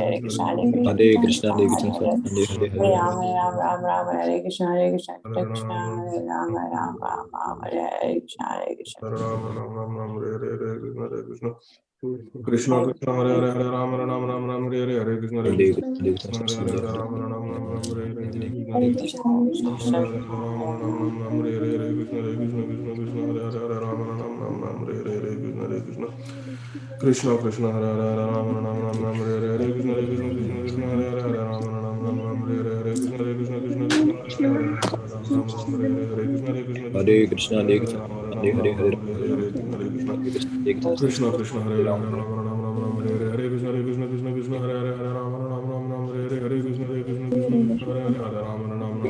Hare Krishna, Hare Krishna, Hare Krishna Krishna, Krishna, Hare Hare Krishna, Hare, Hare Hare, Hare Hare Ram, Hare Ram, Ram Ram, Hare Krishna, Hare Krishna, Krishna Krishna, Hare Ram, Hare Ram, Ram Ram, Hare Krishna, Hare Krishna. Krishna Hare Krishna Hare Hare Hare Ram Ram Ram Ram Hare Hare Hare Krishna Hare Hare Krishna Krishna, Hare Krishna, Hare Hare Hare Hare Hare, Ram Ram Ram Ram Hare Hare Hare Krishna Hare Hare Krishna, Krishna Hare Krishna, Krishna Hare Krishna, Hare Ram Hare Ram Ram Ram Hare Hare Hare Krishna Hare Krishna Krishna Krishna Hare Hare Hare Ram Ram Ram Ram Hare Hare Hare Krishna Hare Krishna Krishna Krishna Hare Hare Hare Ram Ram Ram Ram Hare Hare Hare Krishna Hare Krishna Krishna Krishna Hare Hare Hare Ram Ram Ram Ram Hare Hare Hare Krishna Hare Krishna Krishna Krishna Hare Hare Hare Ram Ram Ram Hare Hare Hare Krishna Hare Krishna Krishna Hare Krishna Krishna, Hare Hare Hare Krishna, Ram Hare Ram Hare, Ram Hare Ram Hare Hare Krishna Hare Krishna Hare Krishna, Hare Krishna, Krishna Krishna Hare Hare Hare Ram Ram Ram Ram Hare Hare Hare Krishna Hare Krishna Krishna Krishna Krishna Hare Hare Hare Ram Ram Ram Ram Hare Hare Hare Krishna Hare Krishna Krishna Krishna Hare Hare Hare Ram Ram Ram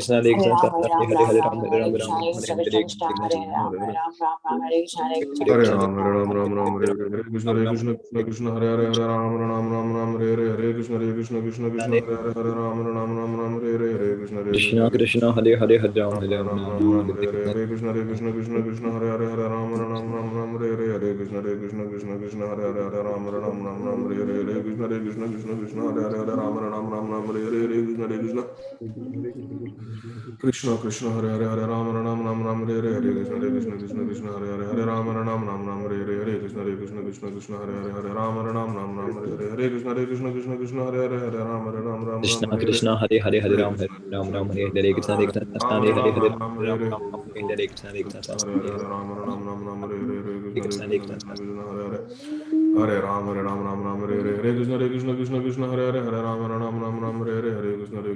Krishna Hare Hare Krishna Ram, Krishna Hare Ram, Hare Ram Hare Ram, Ram Hare Hare Ram Krishna, Ram Hare Hare Krishna, Hare Krishna Hare Krishna, Krishna Hare Ram, Hare Ram, Ram Ram, Hare Krishna, Hare Krishna, Hare Hare Krishna Krishna Ram, Krishna, Hare Ram, Hare Ram Ram, Ram. Hare Hare Krishna, Hare Krishna, Krishna Krishna, Hare Hare, Hare Ram, Ram Ram, Ram, Hare Hare, Hare Krishna, Hare Krishna, Krishna Krishna, Hare Hare, Hare Ram, Ram Ram, Ram, Hare Hare, Hare Krishna, Hare Krishna, Krishna Krishna Hare Hare Hare Ram Ram Hare Ram Ram, Ram Ram Ram Ram, Hare Hare Krishna Hare Krishna, Hare Krishna, Krishna Krishna, Hare Hare, Hare Ram Ram Ram, Ram Hare Hare, Hare Krishna, Hare Krishna, Krishna Krishna, Hare Hare, Hare Ram Ram, Ram Hare Hare, Hare Krishna, Hare Krishna, Krishna Krishna, Hare Hare, Hare Ram Ram, Hare Hare, Hare Krishna, Hare Krishna, Krishna Krishna, Hare Hare, Hare Ram Hare Hare, Hare Krishna, Hare Krishna, Krishna Krishna, Hare Hare, Hare Ram Hare Hare, Hare Krishna, Hare Krishna, Krishna Krishna, Hare Hare, Hare Ram Hare Hare, Hare Krishna, Hare Krishna, Krishna Krishna, Hare Hare, Hare Ram Krishna Hare Hare, Krishna Hare Hare Hare Hare Ram Hare Krishna, Hare Ram Krishna, Ram Krishna Hare Hare Krishna, Krishna Hare Krishna Ram Hare Hare Hare Ram Hare Ram Hare, Ram Hare Krishna Hare Krishna Krishna Hare Hare, Ram Hare Hare, Hare Krishna, Hare Krishna Krishna, Krishna Krishna, Hare Hare, Hare Ram Hare Ram, Ram Hare Hare, Hare Krishna, Hare Krishna, Krishna Krishna, Hare Hare, Hare Ram Hare Hare, Hare Krishna, Hare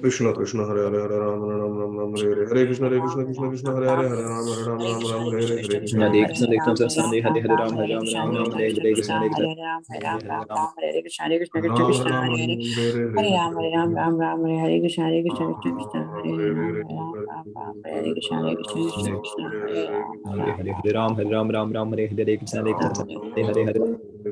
Krishna Krishna Hare Hare Hare Ram Ram Ram Ram Hare Hare Hare Krishna Krishna Krishna Hare Hare Hare Ram Ram Ram Ram Hare Hare Hare Krishna Hare Krishna Krishna, Hare Krishna, Hare Hare Hare Ram, Hare Ram, Ram Ram, Hare Hare Krishna, Hare Krishna Ram, Hare Hare Ram, Hare Ram Ram, Ram, Hare Krishna, Hare Krishna, Krishna Ram Krishna, Ram Hare Hare. Hare Hare Hare Hare Ram, Hare Ram, Ram Ram, Hare Krishna, Hare Krishna, Ram Krishna Krishna, Ram Hare Hare Ram, Hare Hare Ram, Ram Ram, Hare Hare Krishna, Hare Krishna, Krishna Ram Krishna, Hare Hare Hare Ram, Hare Ram Hare Ram. Hare Ram, Hare Ram, Ram Ram, Hare Hare Krishna, Hare Krishna, Ram Hare Hare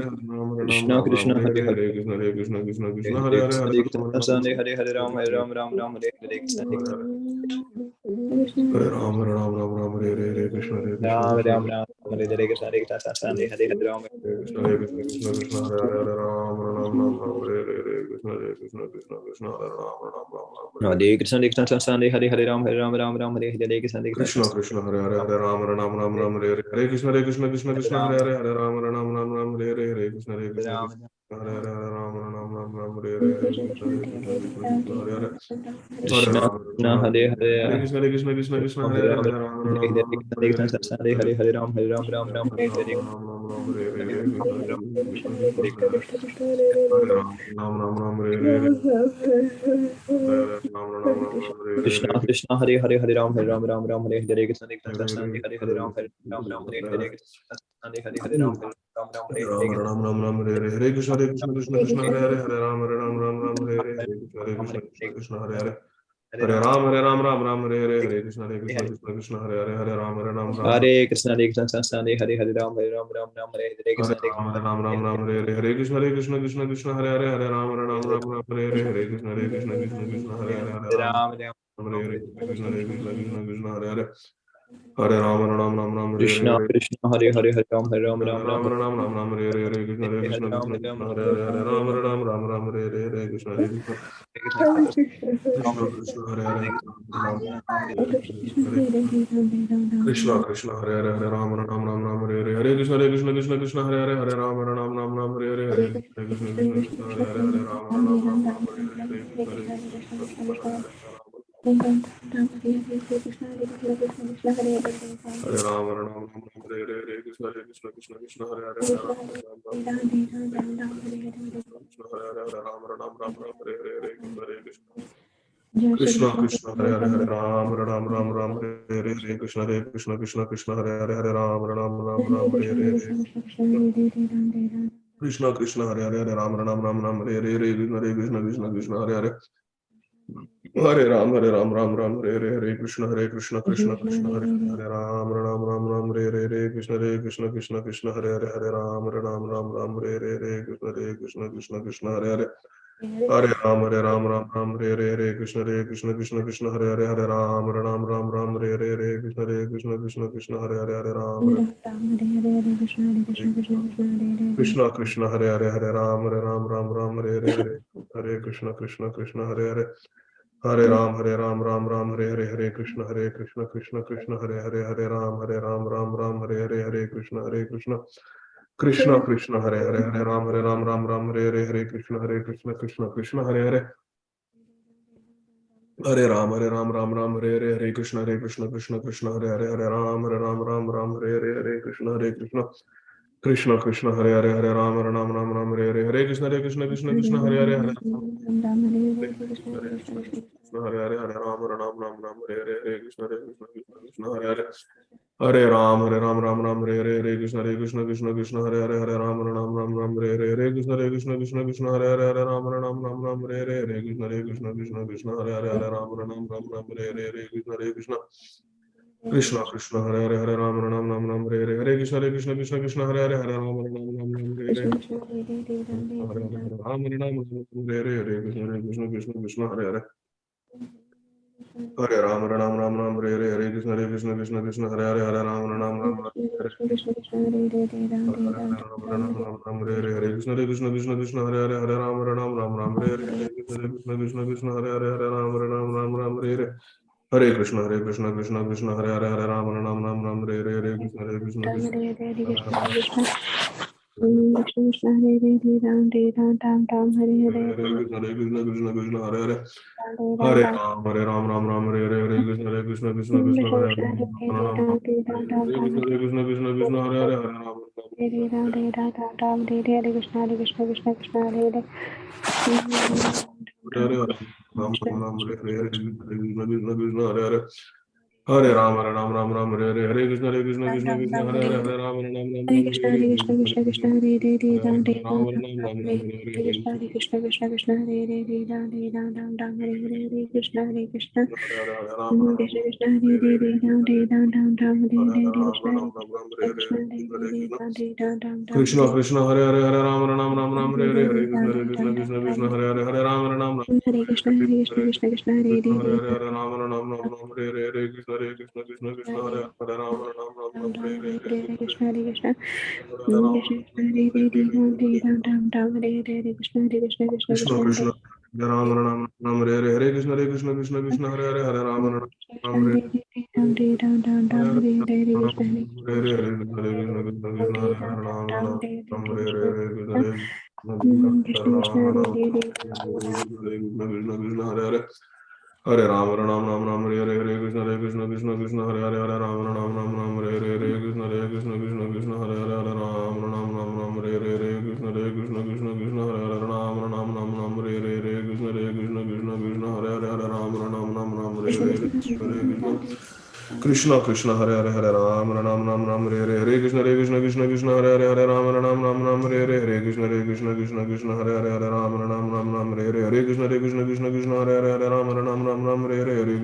Krishna Krishna Hare Hare Hare Krishna Hare Krishna Krishna Krishna Hare Hare Hare Krishna Hare Hare Rama Krishna Rama Hare Hare Ram Hare Ram Ram Ram Hare Hare Krishna Hare Hare Rama Rama Rama Rama Hare Hare Krishna Hare Krishna Ram Krishna Ram Ram Hare Hare Krishna Hare Krishna Hare Hare Ram Krishna Hare Krishna Krishna Krishna Hare Hare Hare Rama Rama Rama Hare Hare Krishna Hare Krishna Krishna Krishna Hare Rama Rama Rama Hare Hare Krishna Krishna Krishna Hare Hare Ram Hare Ram Ram Ram Hare Hare Krishna Krishna Krishna Krishna Hare Hare Hare Rama Rama Rama Rama Hare Hare Krishna Hare Krishna Krishna Krishna Hare Hare Hare Rama Rama Rama Rama Hare Hare Krishna Hare Krishna Ram Krishna Hare Hare Hare Rama Rama Rama Rama Hare Hare Krishna Hare Krishna Krishna Krishna Hare Hare Hare Krishna Rama Krishna Rama Hare Hare Hare Krishna Hare Krishna Krishna Krishna Ram Hare Hare Hare Ram Hare Ram Rama Hare Rama Hare Rama Krishna Hare Krishna Hare Hare Hare Ram Hare Ram Ram Ram Hare Hare Krishna Krishna Hare Hare Hare Ram Ram Ram Hare Hare Krishna Krishna Krishna Hare Hare Ram Ram Hare Hare Krishna Hare Hare Ram Ram Hare Hare Ram Ram Ram Ram Hare Hare Hare Krishna Krishna Krishna Hare Hare Hare Ram Ram Hare Hare Krishna Krishna Hare Hare Hare Ram Ram Ram Hare Hare Hare Krishna Krishna Hare Hare Hare Ram Ram Hare Krishna Krishna Hare Hare Ram Ram Hare Hare Hare Krishna Ram Hare Hare Hare Krishna Hare Hare Hare Ram Ram Hare Hare Hare Krishna Hare Hare Hare Ram Ram Hare Hare Krishna Hare Hare Hare Ram Hare Krishna Hare Krishna Hare Hare Hare Ram Ram Ram Hare Hare Krishna Hare Krishna Hare Hare Hare Ram Hare Hare Krishna Krishna Krishna Hare Hare Ram Krishna Hare Hare Hare Ram Hare Hare Hare Krishna Hare Hare Ram Hare Hare Hare Krishna Hare Hare Hare Ram Hare Hare Hare Krishna Hare Hare Hare Ram Hare Hare Krishna Hare Hare Hare Krishna Hare Hare Ram Hare Hare Krishna Krishna Hare Hare Hare Ram Hare Hare Krishna Hare Hare Ram Hare Hare Krishna Krishna Hare Hare Ram Hare Hare Krishna Hare Hare Hare Ram Hare Krishna Krishna Hare Hare Ram Hare Krishna Hare Hare Ram Hare Hare Krishna Hare Hare Hare Ram Hare Krishna Hare Hare Ram Hare Krishna Hare Hare Krishna Krishna Hare Hare Ram Hare Krishna Hare Hare Hare Ram Hare Krishna Hare Krishna Krishna Hare Hare Krishna Hare Hare Hare Krishna Krishna Hare Ram Hare Krishna Hare Hare Krishna Hare Hare Hare Krishna Hare Ram Hare Krishna Krishna Krishna Hare Ram Hare Krishna Hare Hare Krishna Hare Hare Hare Ram Hare Krishna Hare Hare Ram Hare Krishna Hare Hare Ram Krishna Hare Hare Hare Krishna Hare Hare Ram Krishna Hare Hare Hare Ram Hare Krishna Hare Hare Ram Hare Krishna Hare Krishna Krishna Hare Hare Hare Ram Hare Hare Krishna Hare Hare Hare Ram Krishna Hare Hare Hare Hare Krishna Hare Hare Krishna Krishna Ram Hare Hare Krishna Hare Hare Hare Ram Hare Hare Hare Ram Hare Hare Krishna Hare Hare Hare Ram Hare Hare Krishna Hare Krishna Hare Hare Ram Krishna Krishna Hare Hare Hare Ram Ram Ram Ram Hare Hare Hare Krishna Krishna Krishna Hare Hare Hare Ram Ram Ram Ram Hare Hare Hare Krishna Krishna Krishna Hare Hare Hare Ram Ram Ram Ram Hare Hare Hare Krishna Krishna Hare Hare Hare Ram Ram Ram Ram Hare Hare Hare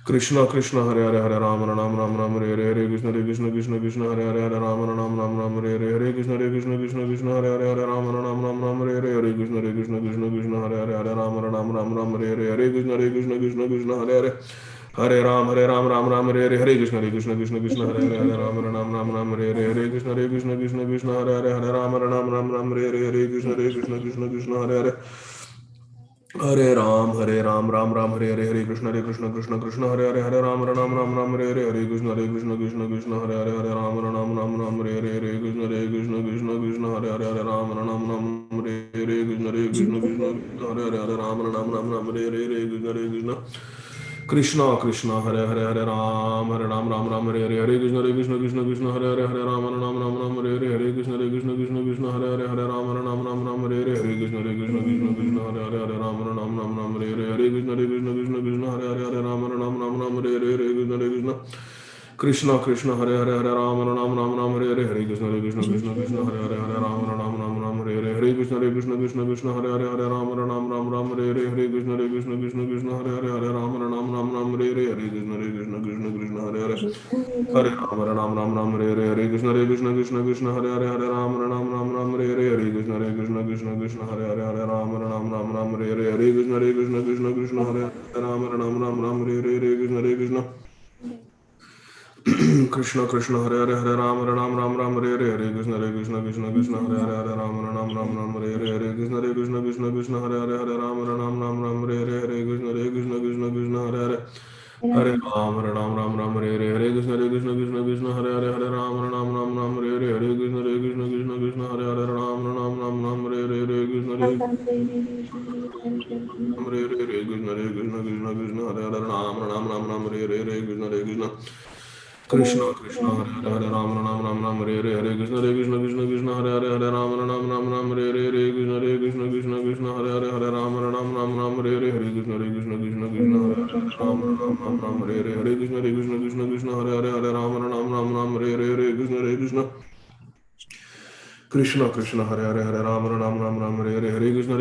Krishna Krishna Hare Hare Hare Ram Ram Ram Ram Hare Hare Hare Krishna Krishna Krishna Hare Hare Hare Ram Ram Ram Ram Hare Hare Hare Krishna Krishna Hare Hare Hare Ram Ram Ram Ram Hare Hare Hare Krishna Krishna Hare Hare Hare Ram Ram Ram Ram Hare Hare Hare Krishna Krishna Hare Hare Hare Ram Ram Ram Ram Hare Hare Hare Krishna Hare Hare Hare Ram Ram Hare Hare Hare Krishna Krishna Hare Hare Hare Ram Ram Ram Hare Hare Hare Krishna Hare Hare Hare Ram Ram Ram Hare Hare Hare Krishna Hare Hare Hare Ram Ram Ram Hare Hare Hare Krishna Krishna Hare Hare Hare Ram Ram Hare Hare Hare Krishna Krishna Hare Hare Hare Ram Ram Hare Hare Hare Krishna Hare Hare Hare Ram Ram Hare Hare Krishna Hare Hare Hare Ram Ram Hare Hare Krishna Krishna Krishna Hare Hare Hare Ram Ram Hare Hare Hare Krishna Hare Hare Ram Ram Hare Hare Hare Krishna Hare Hare Hare Ram Ram Hare Hare Hare Krishna Krishna Hare Hare Ram Ram Hare Hare Hare Krishna Hare Hare Hare Ram Ram Hare Hare Hare Krishna Krishna Hare Hare Hare Ram Ram Hare Hare Hare Krishna Krishna Hare Hare Hare Ram Ram Hare Hare Hare Krishna Hare Hare Hare Ram Ram Hare Hare Hare Krishna Hare Hare Hare Ram Ram Hare Hare Hare Krishna Hare Hare Hare Ram Hare Hare Hare Krishna Hare Hare Ram Ram Hare Hare Hare Krishna Hare Hare Hare Ram Ram Hare Hare Hare Krishna Hare Hare Ram Ram Hare Hare Hare Krishna Krishna Krishna Hare Hare Hare Ram Hare Hare Krishna Krishna Hare Hare Hare Ram Hare Hare Hare Krishna Hare Hare Hare Ram Hare Hare Hare Krishna Hare Hare Hare Ram Hare Hare Krishna Hare Hare Hare Ram Hare Hare Hare Krishna Hare Hare Ram Hare Hare Hare Krishna Krishna Hare Hare Ram Hare Hare Hare Krishna Hare Hare Ram Hare Hare Hare Krishna Hare Hare Hare Ram Hare Hare Hare Krishna Ram Hare Hare Hare Krishna Hare Hare Hare Ram Hare Hare Hare Krishna Krishna Krishna Hare Hare Hare Ram Hare Hare Hare Krishna Hare Hare Hare Ram Hare Hare Hare Krishna Hare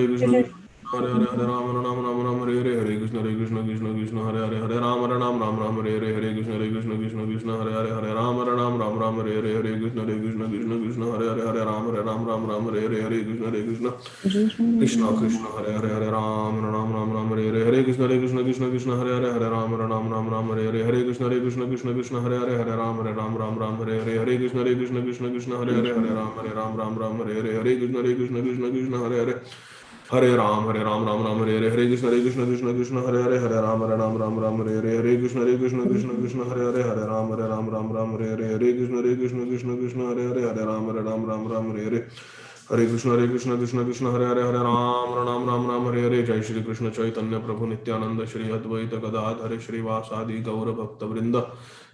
Hare Hare Ram Hare Hare Hare Krishna Hare Hare Hare Ram Hare Hare Hare Krishna Hare Hare Hare Ram Hare Hare Hare Krishna Krishna Krishna Hare Hare Hare Ram Hare Hare Hare Krishna Hare Hare Hare Ram Hare Hare Hare Krishna Hare Hare Hare Ram Hare Hare Hare Krishna Hare Hare Hare Ram Hare Hare Hare Krishna Hare Hare Hare Ram Hare Hare Hare Krishna Hare Hare Hare Ram Hare Hare Hare Krishna Hare Hare Hare Ram Hare Hare Hare Krishna Hare Hare Hare Ram Hare Hare Hare Krishna Hare Hare Hare Ram Hare Hare Jai Shri Krishna Chaitanya Prabhu Nityananda Shri Advaita Gadadhar Shri Vasadi Gaura Bhakta Vrinda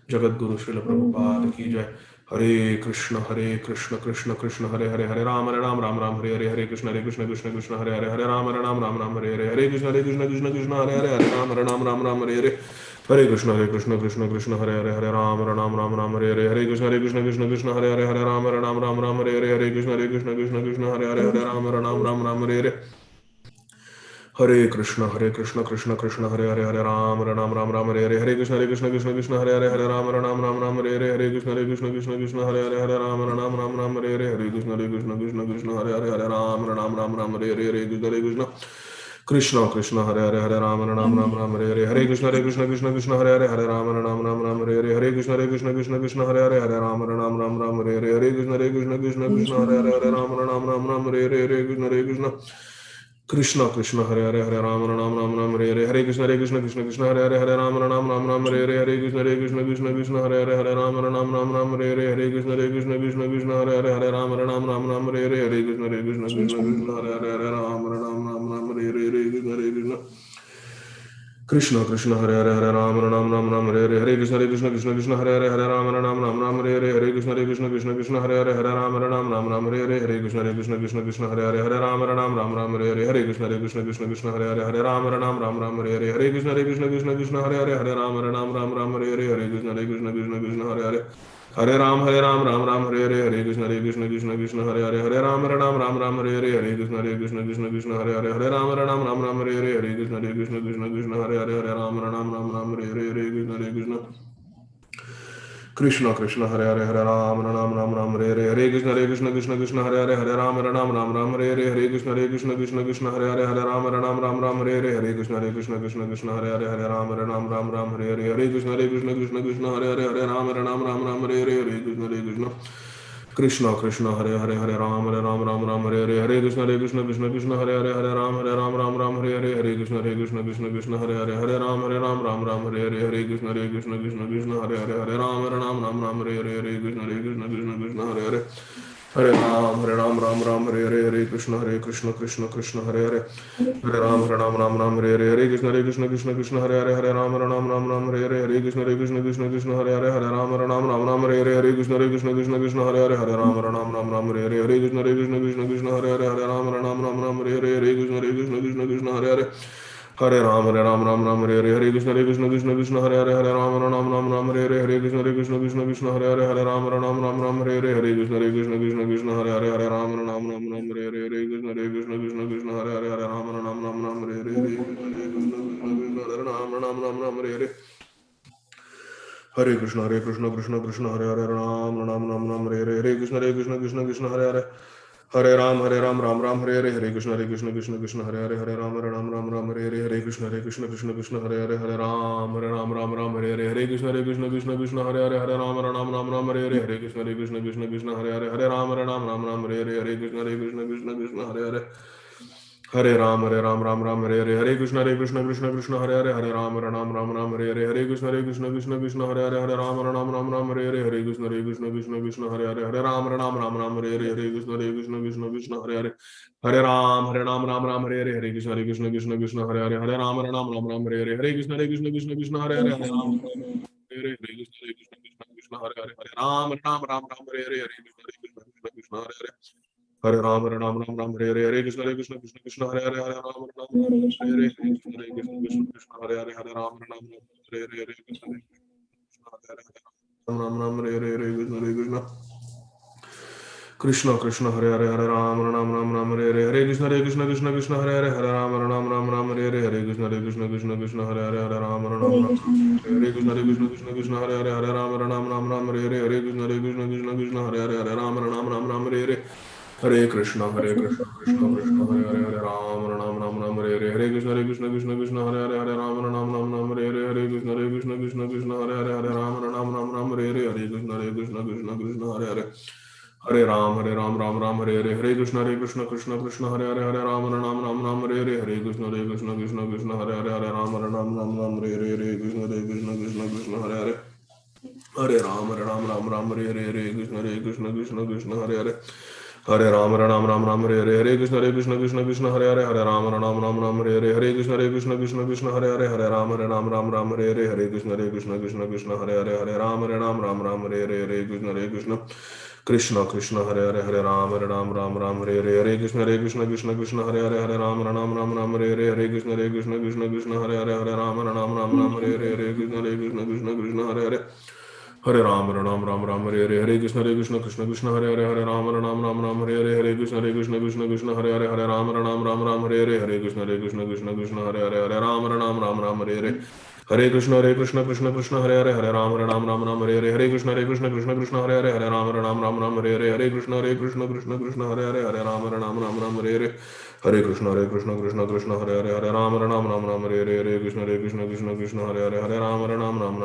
Jagat Guru Srila Prabhupada Ki Jai Hare Krishna Krishna Krishna Hare Hare Hare Ram Ram Hare Hare Hare Krishna Krishna Hare Hare Hare Ram Hare Hare Hare Krishna Krishna Hare Hare Hare Ram Hare Hare Hare Krishna Hare Hare Hare Ram Hare Hare Hare Krishna Hare Hare Hare Ram Hare Hare Hare Krishna Hare Hare Hare Ram Hare Hare Hare Krishna Krishna Hare Hare Hare Ram Hare Hare Hare Krishna Hare Hare Hare Ram Hare Hare Hare Krishna Hare Hare Hare Ram Hare Hare Hare Krishna Hare Hare Hare Ram Hare Hare Hare Krishna Hare Hare Hare Ram Hare Hare Hare Krishna Hare Hare Hare Ram Hare Hare Hare Krishna Hare Hare Hare Ram Hare Hare Hare Krishna Hare Hare Hare Ram Hare Hare Hare Krishna Hare Hare Hare Ram Hare Hare Hare Krishna Hare Hare Hare Ram Hare Hare Hare Krishna Hare Hare Hare Ram Hare Hare Hare Krishna Hare Hare Hare Ram Hare Hare Hare Krishna Hare Hare Hare Ram Hare Hare Hare Krishna Krishna Krishna Hare Hare Hare Ram Ram Ram Ram Hare Hare Hare Krishna Krishna Krishna Hare Hare Hare Ram Ram Ram Ram Hare Hare Hare Krishna Krishna Krishna Hare Hare Hare Ram Ram Ram Ram Hare Hare Hare Krishna Krishna Hare Hare Hare Ram Ram Ram Ram Hare Hare Hare Krishna Krishna Hare Hare Hare Ram Ram Ram Ram Hare Hare Hare Krishna Krishna Hare Hare Hare Ram Ram Ram Hare Hare Hare Krishna Krishna Hare Hare Hare Ram Ram Ram Hare Hare Hare Krishna Krishna Hare Hare Hare Ram Ram Hare Hare Hare Krishna Krishna Hare Hare Hare Ram Ram Hare Hare Hare Krishna Krishna Hare Hare Hare Ram Ram Hare Hare Hare Krishna Krishna Krishna Hare Hare Hare Ram Ram Hare Hare Hare Krishna Hare Hare Hare Ram Ram Hare Hare Hare Krishna Hare Hare Hare Ram Ram Hare Hare Hare Krishna Hare Hare Hare Ram Ram Hare Hare Hare Krishna Hare Hare Hare Ram Ram Hare Hare Hare Krishna Krishna Krishna Hare Hare Hare Ram Hare Hare Hare Krishna Hare Hare Hare Ram Hare Hare Hare Krishna Hare Hare Hare Ram Hare Hare Hare Krishna Hare Hare Hare Ram Hare Hare Hare Krishna Hare Hare Hare Ram Hare Hare Hare Krishna Krishna Hare Hare Hare Ram Hare Hare Hare Krishna Hare Hare Ram Hare Hare Hare Krishna Hare Hare Hare Ram Hare Hare Hare Krishna Hare Hare Hare Ram Hare Hare Hare Krishna Hare Hare Hare Ram Hare Hare Hare Krishna Hare Hare Hare Ram Hare Hare Krishna Hare Hare Hare Ram Hare Hare Hare Krishna Hare Hare Hare Ram Hare Hare Hare Krishna Hare Hare Hare Ram Hare Hare Hare Krishna Hare Hare Hare Ram Hare Hare Hare Hare Hare Krishna Krishna Krishna Hare Hare Ram Hare Hare Hare Krishna Hare Hare Hare Ram Ram Hare Hare Hare Krishna Hare Hare Hare Ram Ram Hare Hare Hare Krishna Hare Hare Hare Ram Hare Hare Hare Krishna Hare Hare Hare Ram Hare Hare Hare Krishna Hare Hare Hare Ram Hare Hare Hare Krishna Hare Hare Hare Ram Hare Hare Hare Krishna Krishna Hare Hare Hare Ram Hare Hare Hare Krishna Hare Hare Hare Ram Hare Hare Hare Krishna Hare Hare Hare Ram Hare Hare Hare Krishna Hare Hare Hare Ram Hare Hare Hare Krishna Hare Hare Hare Ram Hare Hare Hare Krishna Hare Hare Hare Ram Hare Krishna Hare Hare Hare Ram Hare Hare Hare Krishna Hare Hare Hare Ram Hare Hare Hare Krishna Hare Hare Hare Ram Hare Hare Krishna Hare Hare Hare Ram Hare Hare Hare Krishna Hare Hare Hare Krishna Krishna Hare Hare Hare Ram Hare Hare Hare Krishna Hare Hare Hare Ram Hare Hare Hare Krishna Hare Hare Hare Ram Hare Krishna Hare Hare Hare Ram Hare Hare Hare Krishna Hare Hare Hare Ram Hare Hare Hare Krishna Krishna Hare Hare Hare Ram Hare Hare Hare Krishna Hare Hare Hare Ram Hare Hare Hare Krishna Hare Hare Hare Ram Hare Hare Hare Krishna Hare Hare Hare Ram Hare Hare Hare Krishna Hare Hare Hare Ram Hare Hare Hare Krishna Hare Hare Hare Ram Hare Hare Hare Krishna Hare Hare Hare Ram Hare Hare Hare Krishna Hare Hare Hare Ram Hare Hare Hare Krishna Hare Hare Hare Ram Hare Hare Hare Krishna Hare Hare Hare Ram Hare Hare Hare Krishna Hare Hare Hare Ram Hare Hare Hare Krishna Hare Hare Hare Ram Hare Hare Hare Krishna Hare Hare Hare Ram Hare Hare Hare Krishna Hare Hare Hare Ram Hare Hare Hare Krishna Hare Hare Hare Ram Hare Hare Hare Krishna Hare Hare Hare Ram Hare Hare Hare Krishna Hare Hare Hare Ram Hare Hare Hare Krishna Hare Hare Hare Ram Hare Hare Hare Krishna Krishna Hare Hare Hare Ram Hare Hare Hare Krishna Krishna Hare Hare Hare Ram Hare Hare Hare Krishna Hare Hare Hare Ram Hare Hare Hare Krishna Hare Hare Hare Ram Hare Hare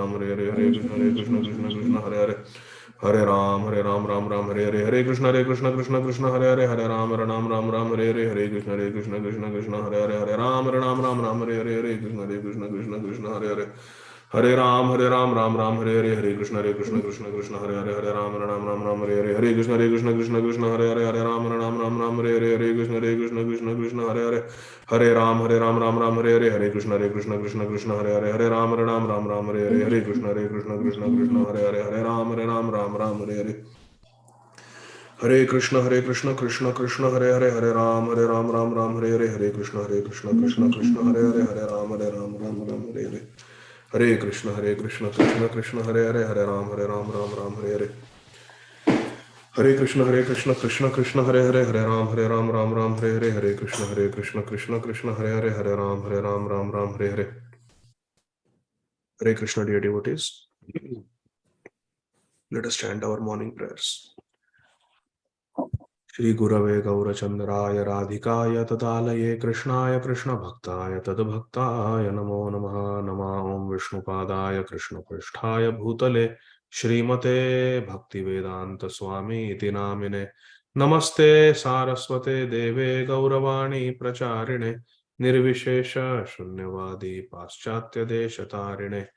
Hare Krishna Hare Hare Hare Ram Hare Hare Hare Krishna Hare Hare Hare Ram Hare Hare Hare Krishna Krishna Hare Hare Hare Ram Hare Hare Hare Krishna Hare Hare Hare Ram Hare Hare Hare Krishna Hare Hare Hare Ram, Ram Ram, Hare Hare, Hare Krishna, Krishna Krishna, Hare Hare, Hare Ram, Ram, Hare Hare, Hare Krishna, Krishna Krishna, Hare Hare, Hare Ram, Ram, Hare Hare, Hare Krishna, Krishna, Hare Hare, Hare Ram, Ram, Hare Hare, Hare Krishna, Krishna, Hare Hare, Hare Ram, Hare Hare, Hare Krishna, Krishna, Hare Hare, Hare Ram, Hare Hare. Hare Krishna, Krishna Krishna, Hare Hare, Hare Ram, Ram, Hare Hare, Hare Krishna, Krishna, Hare Hare, Hare Ram, Ram, Hare Hare. Hare Krishna, Krishna, Hare Hare, Hare Ram, Ram, Hare Hare. Hare Krishna, Krishna, Hare Hare, Hare Ram, Ram, Hare Hare, Hare Krishna, Krishna, Hare Hare, Hare Ram, Ram, Hare Hare. Hare Krishna, dear devotees. Let us chant our morning prayers. Shri Gurave Gaurachandraya Radhikaya Tadalaye Krishnaya Krishna Bhaktaya Tadbhaktaya Namo Namaha Nama Om Vishnupadaya Krishna Pristhaya Bhutale Shrimate Bhaktivedanta Swami Iti Namine Namaste Saraswate Deve Gauravani Pracharine Nirvishesha Shunyavadi Paschatya Deshatarine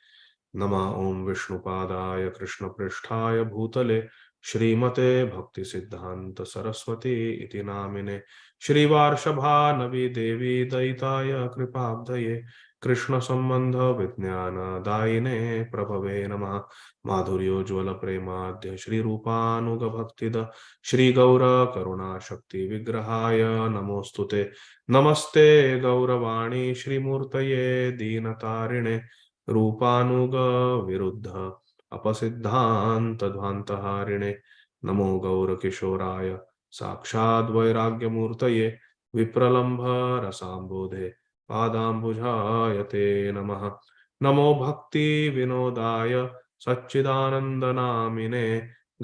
Nama Om Vishnupadaya Krishna Pristhaya Bhutale Shrimate Bhakti Siddhanta Saraswati Iti Namine Shri Varshabha Navi Devi Daitaya Kripabdaye Krishna Sambandha Vijnana Daine Prabhave Namah Madhuryo Jwala Premadhya Shri Rupanuga Bhaktida Shri Gaura Karuna Shakti Vigrahaya Namostute Namaste Gauravani Shri Murtaye Dinatarine रूपानुग विरुद्ध अपसिद्धांत ध्वांतहारिणे नमो गौर किशोराय साक्षाद् वैराग्यमूर्तये विप्रलंभ रसाम्बोधे पादाम्बुजाय ते नमः नमो भक्ति विनोदाय सच्चिदानन्दनामिने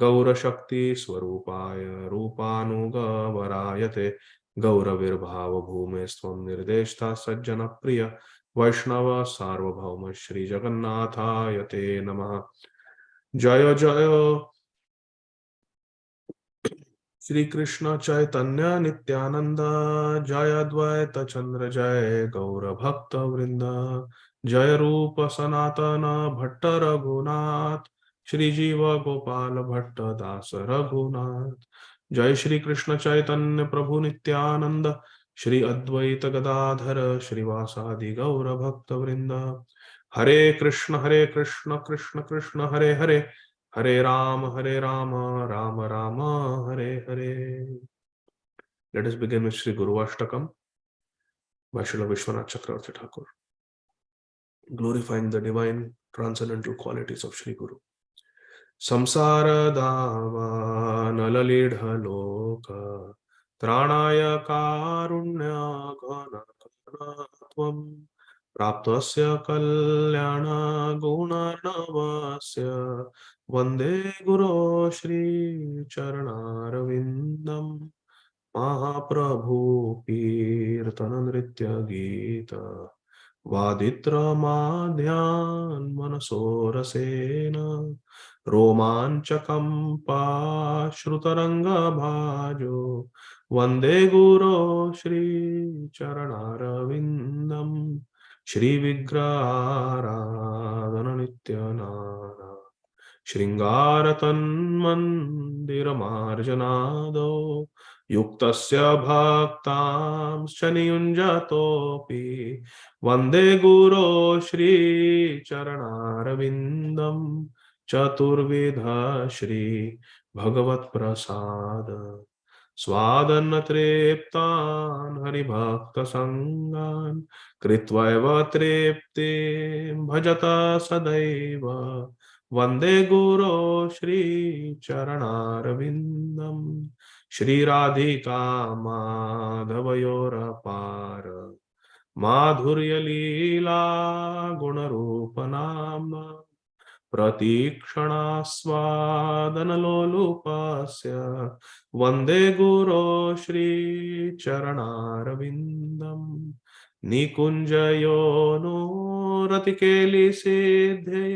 गौरशक्ति स्वरूपाय रूपानुग वरायते गौरविर्भाव भूमे स्वं निर्देष्टा सज्जन प्रिय वैष्णव सार्वभौम श्री जगन्नाथाय ते नमः जय जय श्री कृष्ण चैतन्य नित्यानंद जय अद्वैत चंद्र जय गौर भक्त वृंद जय रूप सनातन भट्ट रघुनाथ श्री जीव गोपाल भट्ट दास रघुनाथ जय श्री कृष्ण चैतन्य प्रभु नित्यानंद श्री अद्वैत गदाधर श्रीवासादि गौर भक्त वृंद हरे Krishna Krishna Krishna Hare Hare Hare Ram Ram Ram Hare Hare. Let us begin with Sri Guru Ashtakam by Srila Vishwanath Chakravarti Thakur, glorifying the divine transcendental qualities of Sri Guru. Samsara dava nalalidha loka tranaya karunya ghana tvam praptasya kalyana gunarnavasya vande guru Shri Charanarvindam महाप्रभु कीर्तन नृत्य गीत वादित्र माध्यान मनसोरसेन रोमांचकंपा श्रुतरंग भाजो वंदे गुरो श्री चरणारविंदम श्री विग्रहाराधन नित्यनारा श्रृंगार तन्मन्दिरमार्जनादो युक्तस्य भक्तांश्च नियुञ्जतोऽपि वन्दे गुरो श्रीचरणारविन्दं चतुर्विध श्री भगवत्प्रसाद स्वादन्नतृप्तान् हरिभक्तसङ्गान् कृत्वैव तृप्तिं भजत सदैव वन्दे गुरो श्रीचरणारविन्दम् श्री राधिका माधवयोरपार माधुर्य लीला गुणरूप नाम्ना प्रतीक्षणास्वादनलोलुपस्य वन्दे गुरो श्रीचरणारविन्दम् निकुञ्जयो नो रतिकेलिसिद्धे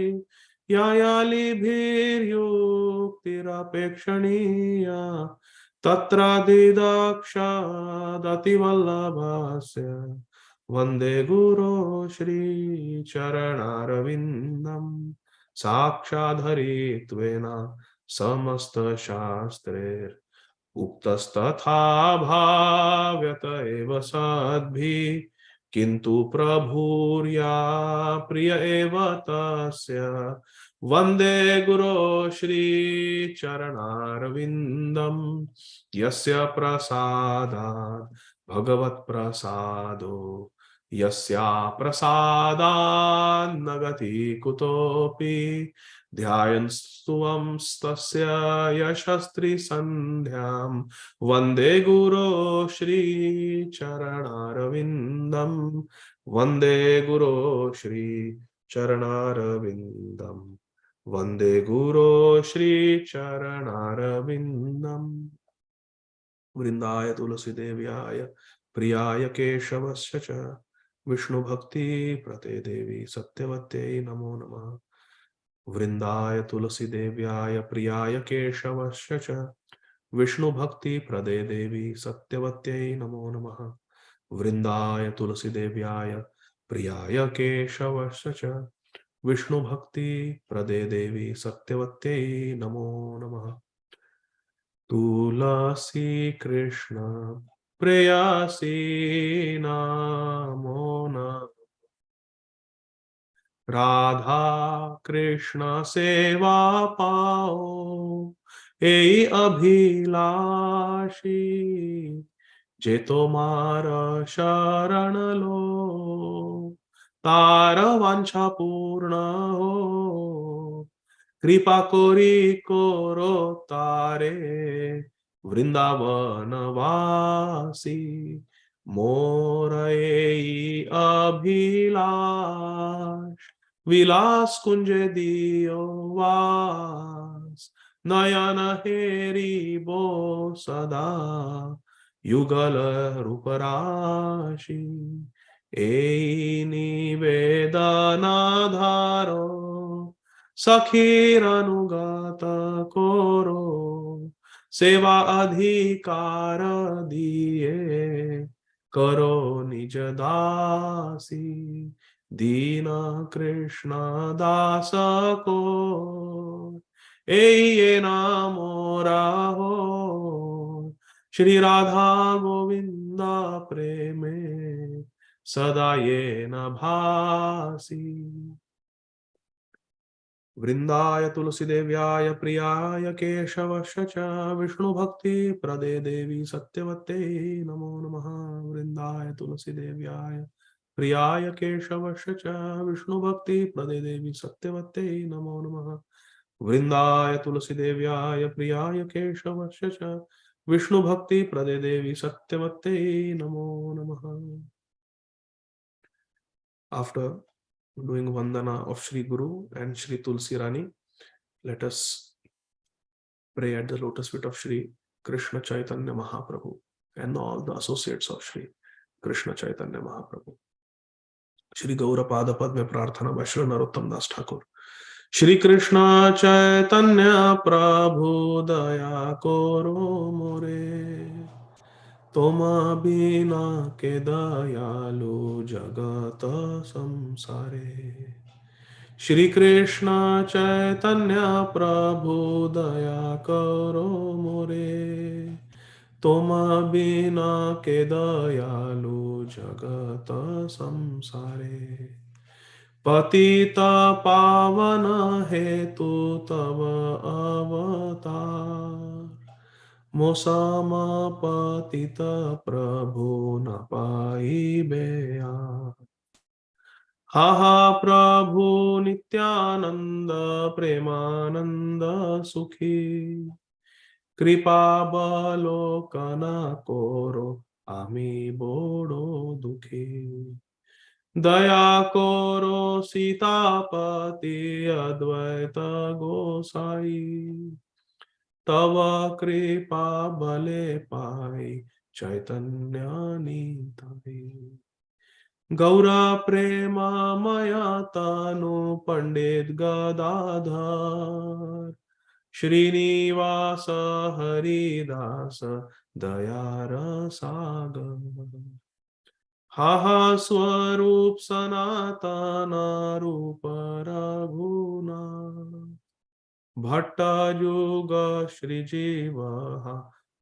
यायालिभिर्युक्तिरपेक्षणीया तत्रादिदक्षादतिवल्लभस्य वंदे गुरो श्री चरणारविंदम साक्षाधरित्वेन समस्त शास्त्रे उक्तस्तथा भाव्यत एव सद्भिः किंतु प्रभुर्या प्रिय एव तस्य वंदे गुरो श्री चरणारविंदम यस्य प्रसादात् भगवत् प्रसादो यस्या प्रसादात् न गति कुतोऽपि ध्यायन्स्तुवंस्तस्य यशस्त्री संध्यां वंदे गुरो श्री चरणारविंदम वंदे गुरो श्री चरणारविंदम वंदे गुरो श्री चरणारविंदम वृंदाय तुलसीदेव्याय प्रियाय केशवस्य च विष्णु भक्ति प्रते देवी सत्यवत्यै नमो नमः वृंदाय तुलसीदेव्याय प्रियाय केशवस्य च विष्णु भक्ति प्रदे देवी सत्यवत्यै नमो नमः वृंदाय तुलसीदेव्याय प्रियाय केशवस्य च विष्णु भक्ति प्रदे देवी सत्यवत्यै नमो नमः तुलसी कृष्ण प्रेयसी नमो नमः राधा कृष्ण सेवा पाओ ए अभिलाषी जे तोमार शरण लो तार वांछा पूर्ण हो कृपा कोरी कोरो तारे वृंदावन वासी मोर एई अभिलाष विलास कुंज दियो वास नयन हेरी बो सदा युगल रूप राशि एई निवेदना धारो सखीर अनुगत कोरो सेवा अधिकार दिए करो निज दासी दीन कृष्ण दास को ये नामोरा हो श्री राधा गोविंदा प्रेमे सदा ये न भासी वृंदाय तुलसीदेव्याय प्रियाय केशवस्य च विष्णु भक्ति प्रदे देवी सत्यवत्यै नमो नमः वृंदाय तुलसीदेव्याय प्रियाय केशवस्य च विष्णु भक्ति प्रदे देवी सत्यवत्यै नमो नमः वृंदाय तुलसीदेव्याय प्रियाय केशवस्य च विष्णु भक्ति प्रदे देवी सत्यवत्यै नमो नमः After doing Vandana of Shri Guru and Shri Tulsi Rani, let us pray at the lotus feet of Shri Krishna Chaitanya Mahaprabhu and all the associates of Shri Krishna Chaitanya Mahaprabhu. Shri Gaura Pada Padme Prarthana by Shri Narottam Das Thakur. Shri Krishna Chaitanya Prabhu Daya Koro More Toma Bina Ke Dayalu Jagata Samsare Shri Krishna Chaitanya Prabhu Daya Karo More Toma Bina Ke Dayalu Jagata Samsare Patita Pavana Hetu Tava Avatar Mosama Patita Prabhu Napai Beya Ha Prabhu Nityananda Premananda Sukhi Kripa Balokana Koro Ami Bodo Dukhi Daya Koro Sitapati Advaita Gosai Tava Kripa Bale Pai Chaitanya Nitai Gaura Prema Maya Tanu Pandit Gadadhar Srinivasa Haridasa Dayara Sagar हा हा स्वरूप सनातन रूप रघुना भट्ट युग श्री जीव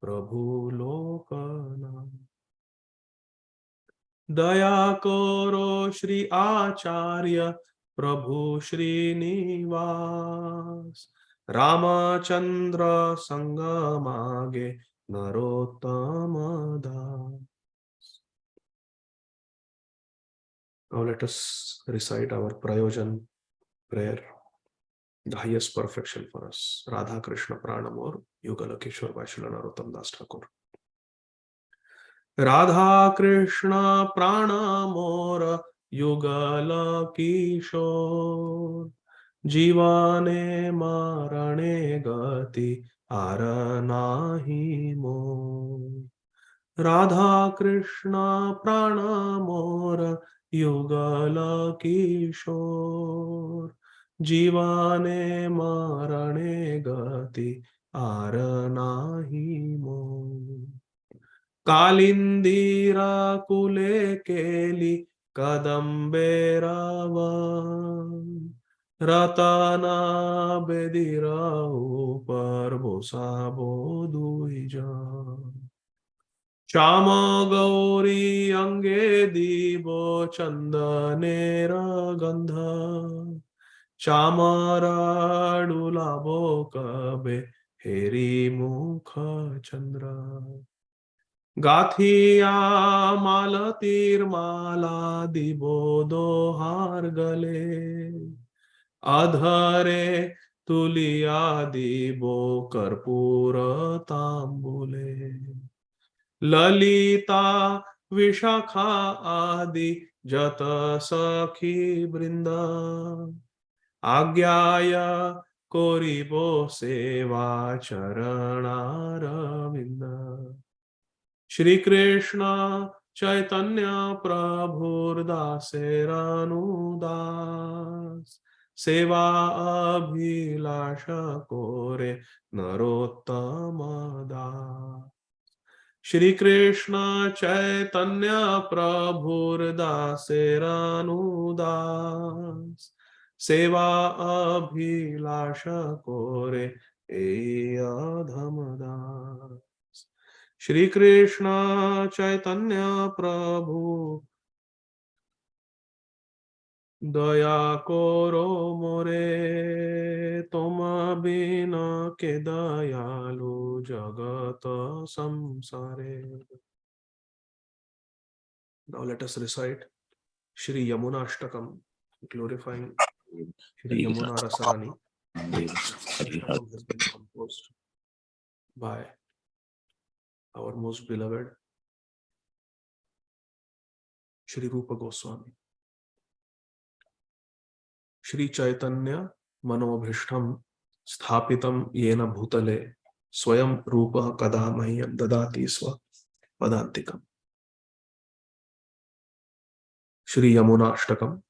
प्रभु लोकना दया करो श्री आचार्य प्रभु श्रीनिवास रामचंद्र संग मागे नरोत्तम दास. Now let us recite our Prayojan prayer, the highest perfection for us. Radha Krishna Pranamor Yugala Kishore by Srila Narottam Das Thakur. Radha Krishna Pranamor Yugala Kishore Jivane Marane Gati Aranahi Mo. Radha Krishna Pranamor Yugala Kishore Jivane Marane Gati Aranahi Mo. Kalindira Kule Keli Kadambe Ravan Ratana Bedira Upar Bosabo Duijan Shama Gauri Ange Dibo Chandanera Gandha Chamara Dulabo Kabe Heri Mukha Chandra Gathiya Malatir Mala Dibo Dohar Gale Adhare Tuliya Dibo Karpura Tambule Lalita Vishakha Adi Jata Sakhi Brinda Agyaya Koribo Seva Charana Ravinda Shri Krishna Chaitanya Prabhur Daseranu Das Seva Abhilasha Kore Narottama Das Shri Krishna Chaitanya Prabhur Daseranu Das Seva Abhilasha Kore Adhamadas Shri Krishna Chaitanya Prabhu Daya Koro More Toma Bina Ke Dayalu Jagata Samsare. Now let us recite Shri Yamuna Ashtakam, glorifying Shri Yamuna Rasarani. Ashtakam has been composed by our most beloved Shri Rupa Goswami. Shri Chaitanya Manobhishtam Sthapitam Yena Bhutale Swayam Rupa Kada Mahyam Dadati Swa Padantikam. Shri Yamuna Ashtakam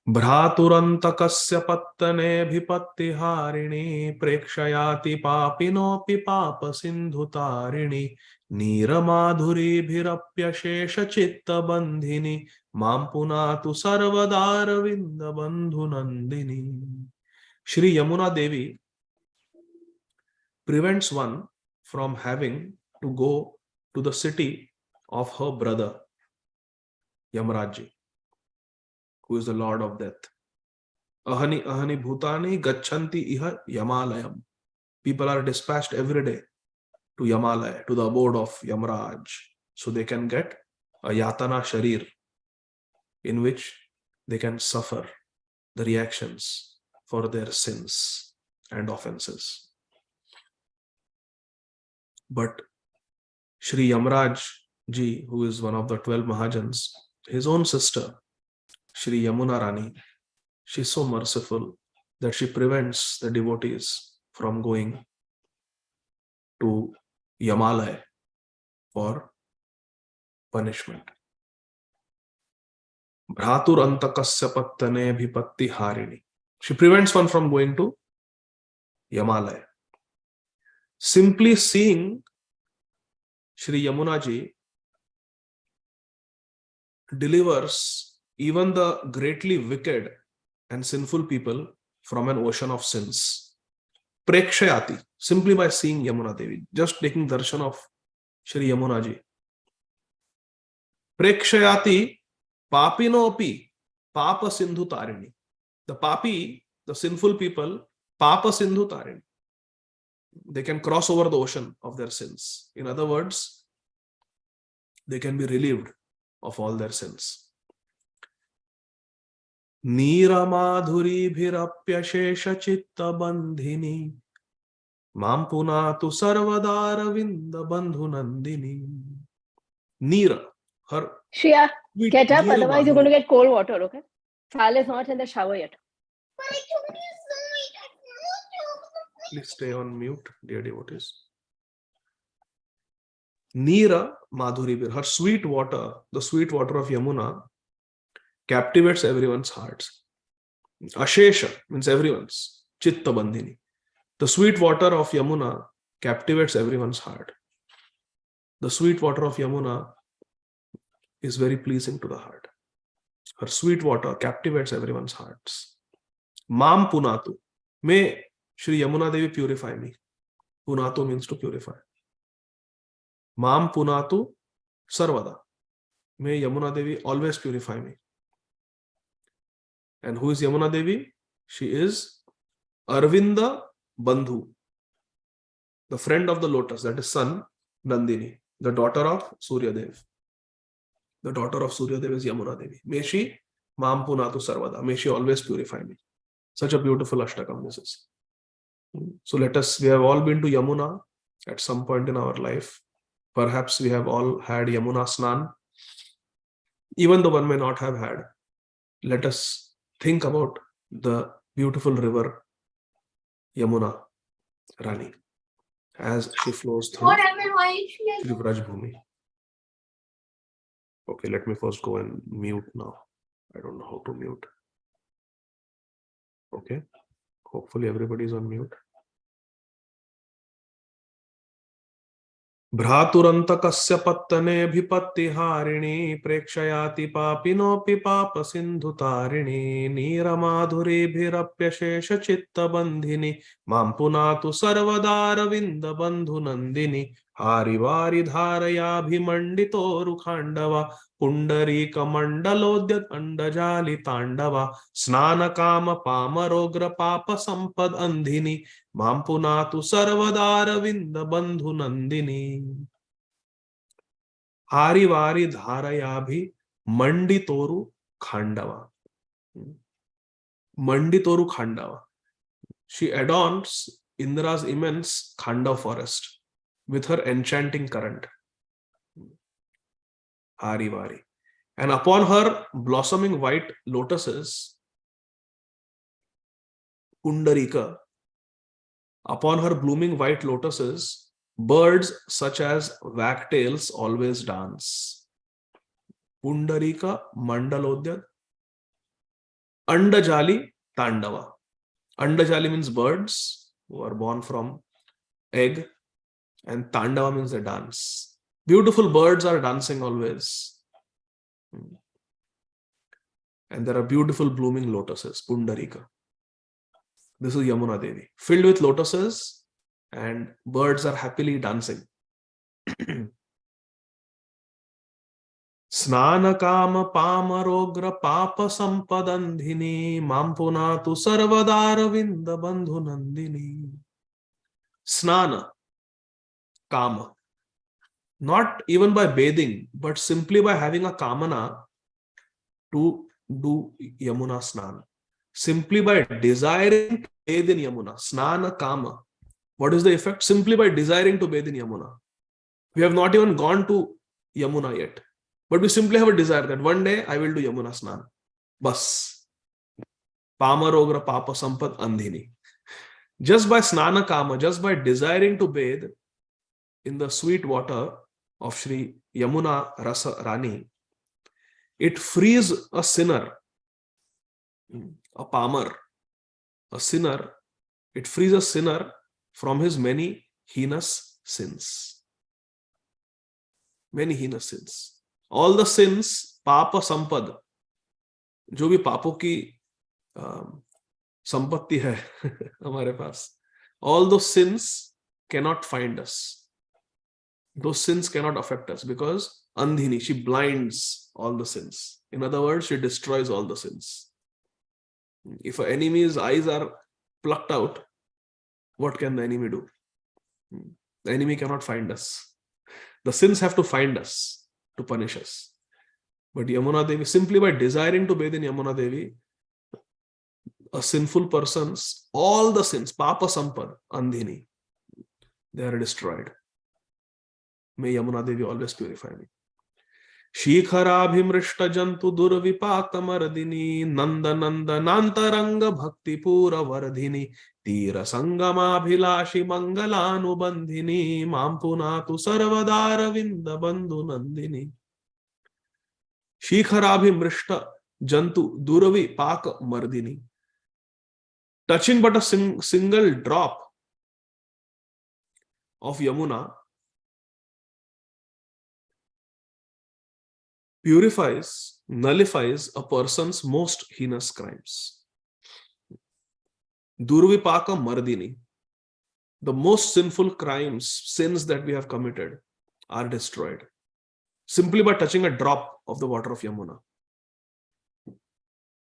Bhraturantakasya Pattane Bhipattiharini Prekshayati Papinopi Papa Sindhutarini Niramadhuri Bhirapya Shesha Chitta Bandhini Mampunatu Sarvadara Vinda Bandhu Nandini. Shri Yamuna Devi prevents one from having to go to the city of her brother Yamraji, who is the Lord of Death. Ahani ahani bhutani gachanti iha Yamalayam. People are dispatched every day to Yamalaya, to the abode of Yamraj, so they can get a Yatana Sharir in which they can suffer the reactions for their sins and offenses. But Shri Yamraj ji, who is one of the 12 Mahajans, his own sister, Shri Yamuna Rani, she is so merciful that she prevents the devotees from going to Yamalaya for punishment. Bhratur antakasya pattane bhipatti harini. She prevents one from going to Yamalaya. Simply seeing Shri Yamuna ji delivers even the greatly wicked and sinful people from an ocean of sins. Prekshayati, simply by seeing Yamuna Devi, just taking darshan of Shri Yamuna ji. Prekshayati papinopi papa sindhu tarini. The papi, the sinful people, papa sindhu tarini. They can cross over the ocean of their sins. In other words, they can be relieved of all their sins. Neeramadhuri bhirapyashesha chitta bandhini mam punatu sarvadara vinda bandhu nandini. Neera, her Shreya, sweet get up, Neera otherwise you're going to Madhuri. get cold water, okay? Sal is not in the shower yet. Please stay on mute, dear devotees. Neera Madhuri, her sweet water, the sweet water of Yamuna, captivates everyone's hearts. Ashesha means everyone's. Chitta Bandhini. The sweet water of Yamuna captivates everyone's heart. The sweet water of Yamuna is very pleasing to the heart. Her sweet water captivates everyone's hearts. Mam Punatu. May Shri Yamuna Devi purify me. Punatu means to purify. Mam Punatu Sarvada. May Yamuna Devi always purify me. And who is Yamuna Devi? She is Arvinda Bandhu, the friend of the lotus, that is son Nandini, the daughter of Surya Dev. The daughter of Surya Dev is Yamuna Devi. May she Mam Punatu Sarvada. May she always purify me. Such a beautiful Ashtakam this is. So we have all been to Yamuna at some point in our life. Perhaps we have all had Yamuna Snan. Even though one may not have had, let us think about the beautiful river Yamuna Rani as she flows through Shri Vraj Bhumi. Okay, let me first go and mute now. I don't know how to mute. Okay, hopefully everybody is on mute. भ्रातुरन्तकस्य पत्तनेऽभिपत्तिहारिणी प्रेक्षयाति पापिनोऽपि पापसिन्धुतारिणी नीरमाधुरीभिरप्यशेषचित्तबन्धिनि मां पुनातु सर्वदारविन्दबन्धुनन्दिनि हारिवारि धारयाभिमण्डितोरुखाण्डव पुण्डरीकमण्डलोद्यतण्डजालिताण्डव स्नानकामपामरोग्रपापसम्पदन्धिनि मां पुनातु सर्वदारविन्दबन्धुनन्दिनि हारिवारि धारयाभि मंडितोरु Khandwa. Manditoru Khandava. She adorns Indra's immense Khandav forest with her enchanting current. Harivari. And upon her blossoming white lotuses, Pundarika, upon her blooming white lotuses, birds such as wagtails always dance. Pundarika Mandalodya Andajali Tandava. Andajali means birds who are born from egg, and Tandava means they dance. Beautiful birds are dancing always. And there are beautiful blooming lotuses, Pundarika. This is Yamuna Devi, filled with lotuses, and birds are happily dancing. Snanakama pamarogra papa sampadandhini mampunatu sarvadaravinda bandhu nandini. Snana, kama. Not even by bathing, but simply by having a kamana to do Yamuna Snan. Simply by desiring to bathe in Yamuna. Snana kama. What is the effect? Simply by desiring to bathe in Yamuna. We have not even gone to Yamuna yet. But we simply have a desire that one day I will do Yamuna Snan. Bas. Pamarogra papa sampad andhini. Just by snana kama, just by desiring to bathe in the sweet water of Shri Yamuna Rasa Rani, it frees a sinner, a palmer, a sinner. It frees a sinner from his many heinous sins. Many heinous sins. All the sins पाप संपद, जो भी पापों की संपत्ति है हमारे पास, all those sins cannot find us. Those sins cannot affect us because Andhini, she blinds all the sins. In other words, she destroys all the sins. If an enemy's eyes are plucked out, what can the enemy do? The enemy cannot find us. The sins have to find us to punish us. But Yamuna Devi, simply by desiring to bathe in Yamuna Devi, a sinful person's, all the sins, Papa Sampad, Andhini, they are destroyed. May Yamuna Devi always purify me. Shikharabhimrishta jantu durvipaktamardini nanda nanda nantaranga bhakti pura vardhini tira sangamabhilashi mangalanubandhini mampunatu sarvadara vinda bandhu nandini. Shikharabhimrishta jantu durvipaktamardini. Touching but a single drop of Yamuna purifies, nullifies a person's most heinous crimes. Durvipaka Mardini. The most sinful crimes, sins that we have committed are destroyed simply by touching a drop of the water of Yamuna.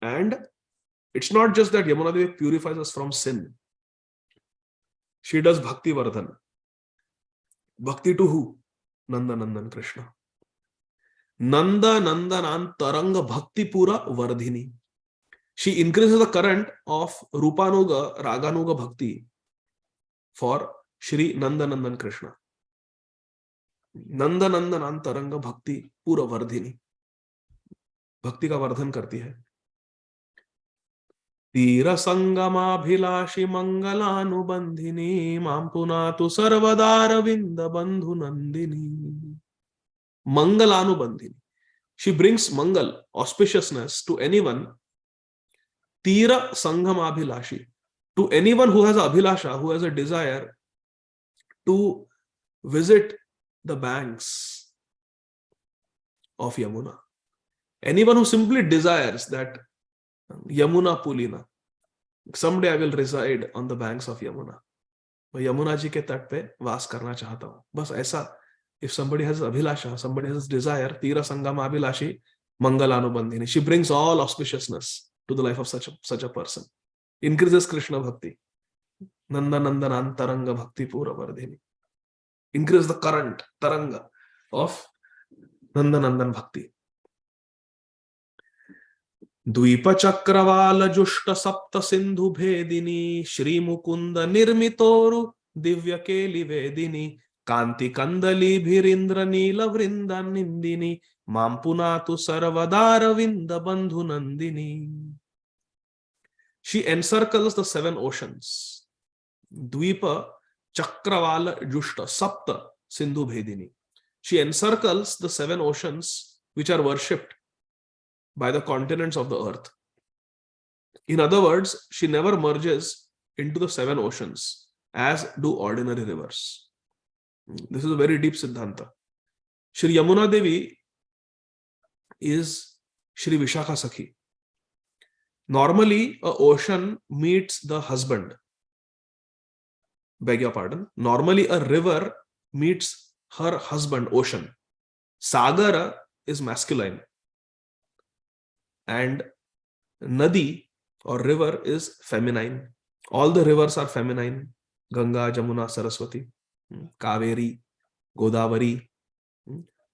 And it's not just that Yamuna Devi purifies us from sin. She does Bhakti Vardhan. Bhakti to who? Nanda Nandan Krishna. Nanda Nandanan Taranga Bhakti Pura Vardhini. She increases the current of Rupanuga, Raganuga Bhakti for Shri Nanda Nandan Krishna. Nanda Nandanan Taranga Bhakti Pura Vardhini. Bhakti ka vardhan karti hai. Tira Sangamabhilashi Mangalanubandhini Mampunatu Sarvadara Vinda Bandhu Nandini. Mangalanubandhini. She brings mangal, auspiciousness to anyone. Tira Sangamabhilashi. To anyone who has a abhilasha, who has a desire to visit the banks of Yamuna. Anyone who simply desires that Yamuna Pulina, someday I will reside on the banks of Yamuna. मैं यमुना जी के तट पे वास करना चाहता हूं. बस ऐसा, if somebody has abhilasha, somebody has desire, tira sangama abhilashi mangalanubandhini. She brings all auspiciousness to the life of such a person. Increases Krishna bhakti. Nanda Nandanan Taranga Bhakti Pura Vardhini. Increase the current, taranga of Nanda Nandan Bhakti. Dvipa Chakravala Jushta Sapta Sindhu Bhedini Shri Mukunda Nirmitoru Divya Keli Vedini Kanti Kandali Bhirindra Nila Vrinda Nindini Mampunatu Sarvadara Vinda Bandhu Nandini. She encircles the 7 oceans. Dvipa Chakravala Jushta Sapta Sindhu Bhedini. She encircles the 7 oceans which are worshipped by the continents of the earth. In other words, she never merges into the 7 oceans as do ordinary rivers. This is a very deep Siddhanta. Shri Yamuna Devi is Shri Vishakha Sakhi. Normally, an ocean meets the husband. Beg your pardon. Normally, a river meets her husband, ocean. Sagara is masculine. And Nadi or river is feminine. All the rivers are feminine. Ganga, Jamuna, Saraswati, Kaveri, Godavari.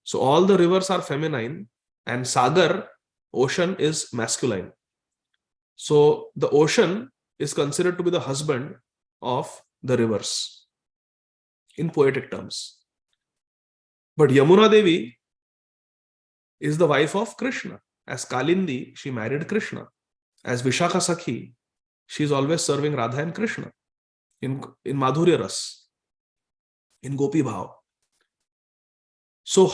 So all the rivers are feminine and Sagar, ocean, is masculine. So the ocean is considered to be the husband of the rivers in poetic terms. But Yamuna Devi is the wife of Krishna. As Kalindi, she married Krishna. As Vishakha Sakhi, she is always serving Radha and Krishna in Madhurya Ras, in Gopi Bhav. So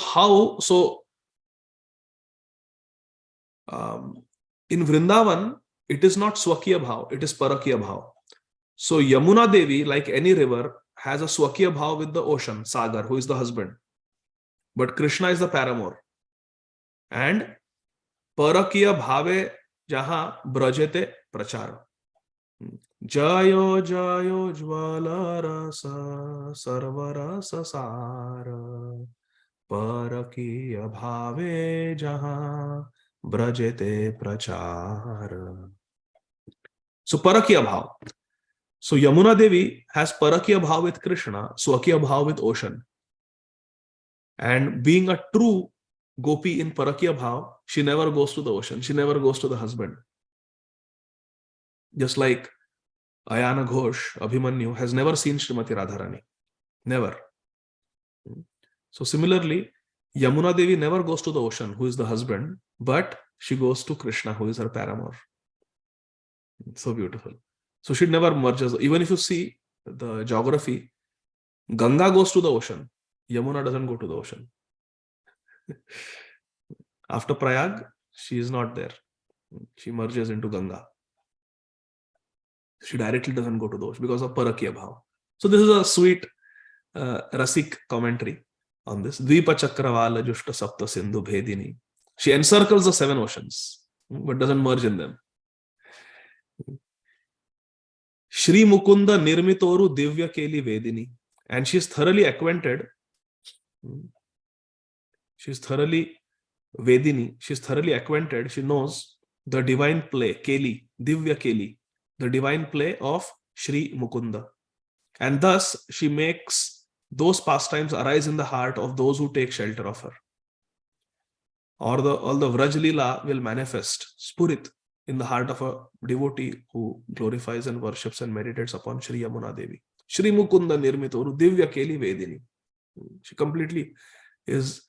in Vrindavan, it is not Swakiya Bhav, it is Parakiya Bhav. So Yamuna Devi, like any river, has a Swakiya Bhav with the ocean, Sagar, who is the husband. But Krishna is the paramour. And परकीय भावे जहां ब्रजेते प्रचार। जयो जयो ज्वल रस सर्वरस सार, परकीय भावे जहां ब्रजेते प्रचार। So Parakya Bhav. So Yamuna Devi has Parakya Bhav with Krishna, Swakya Bhav with ocean. And being a true Gopi in Parakya Bhav, she never goes to the ocean. She never goes to the husband. Just like Ayana Ghosh, Abhimanyu, has never seen Srimati Radharani. Never. So similarly, Yamuna Devi never goes to the ocean, who is the husband, but she goes to Krishna, who is her paramour. So beautiful. So she never merges. Even if you see the geography, Ganga goes to the ocean. Yamuna doesn't go to the ocean. After Prayag, she is not there. She merges into Ganga. She directly doesn't go to the ocean because of Parakya Bhav. So this is a sweet Rasik commentary on this. Dvipa Chakravala Jushta Sapta Sindhu Bhedini. She encircles the 7 oceans, but doesn't merge in them. Shri Mukunda Nirmitoru Divya Keli Vedini. And she is thoroughly acquainted. She is thoroughly Vedini. She is thoroughly acquainted. She knows the divine play, Keli, Divya Keli, the divine play of Shri Mukunda. And thus she makes those pastimes arise in the heart of those who take shelter of her. Or all the Vraj Leela will manifest, Spurit, in the heart of a devotee who glorifies and worships and meditates upon Shri Yamuna Devi. Shri Mukunda Nirmitoru Divya Keli Vedini. She completely is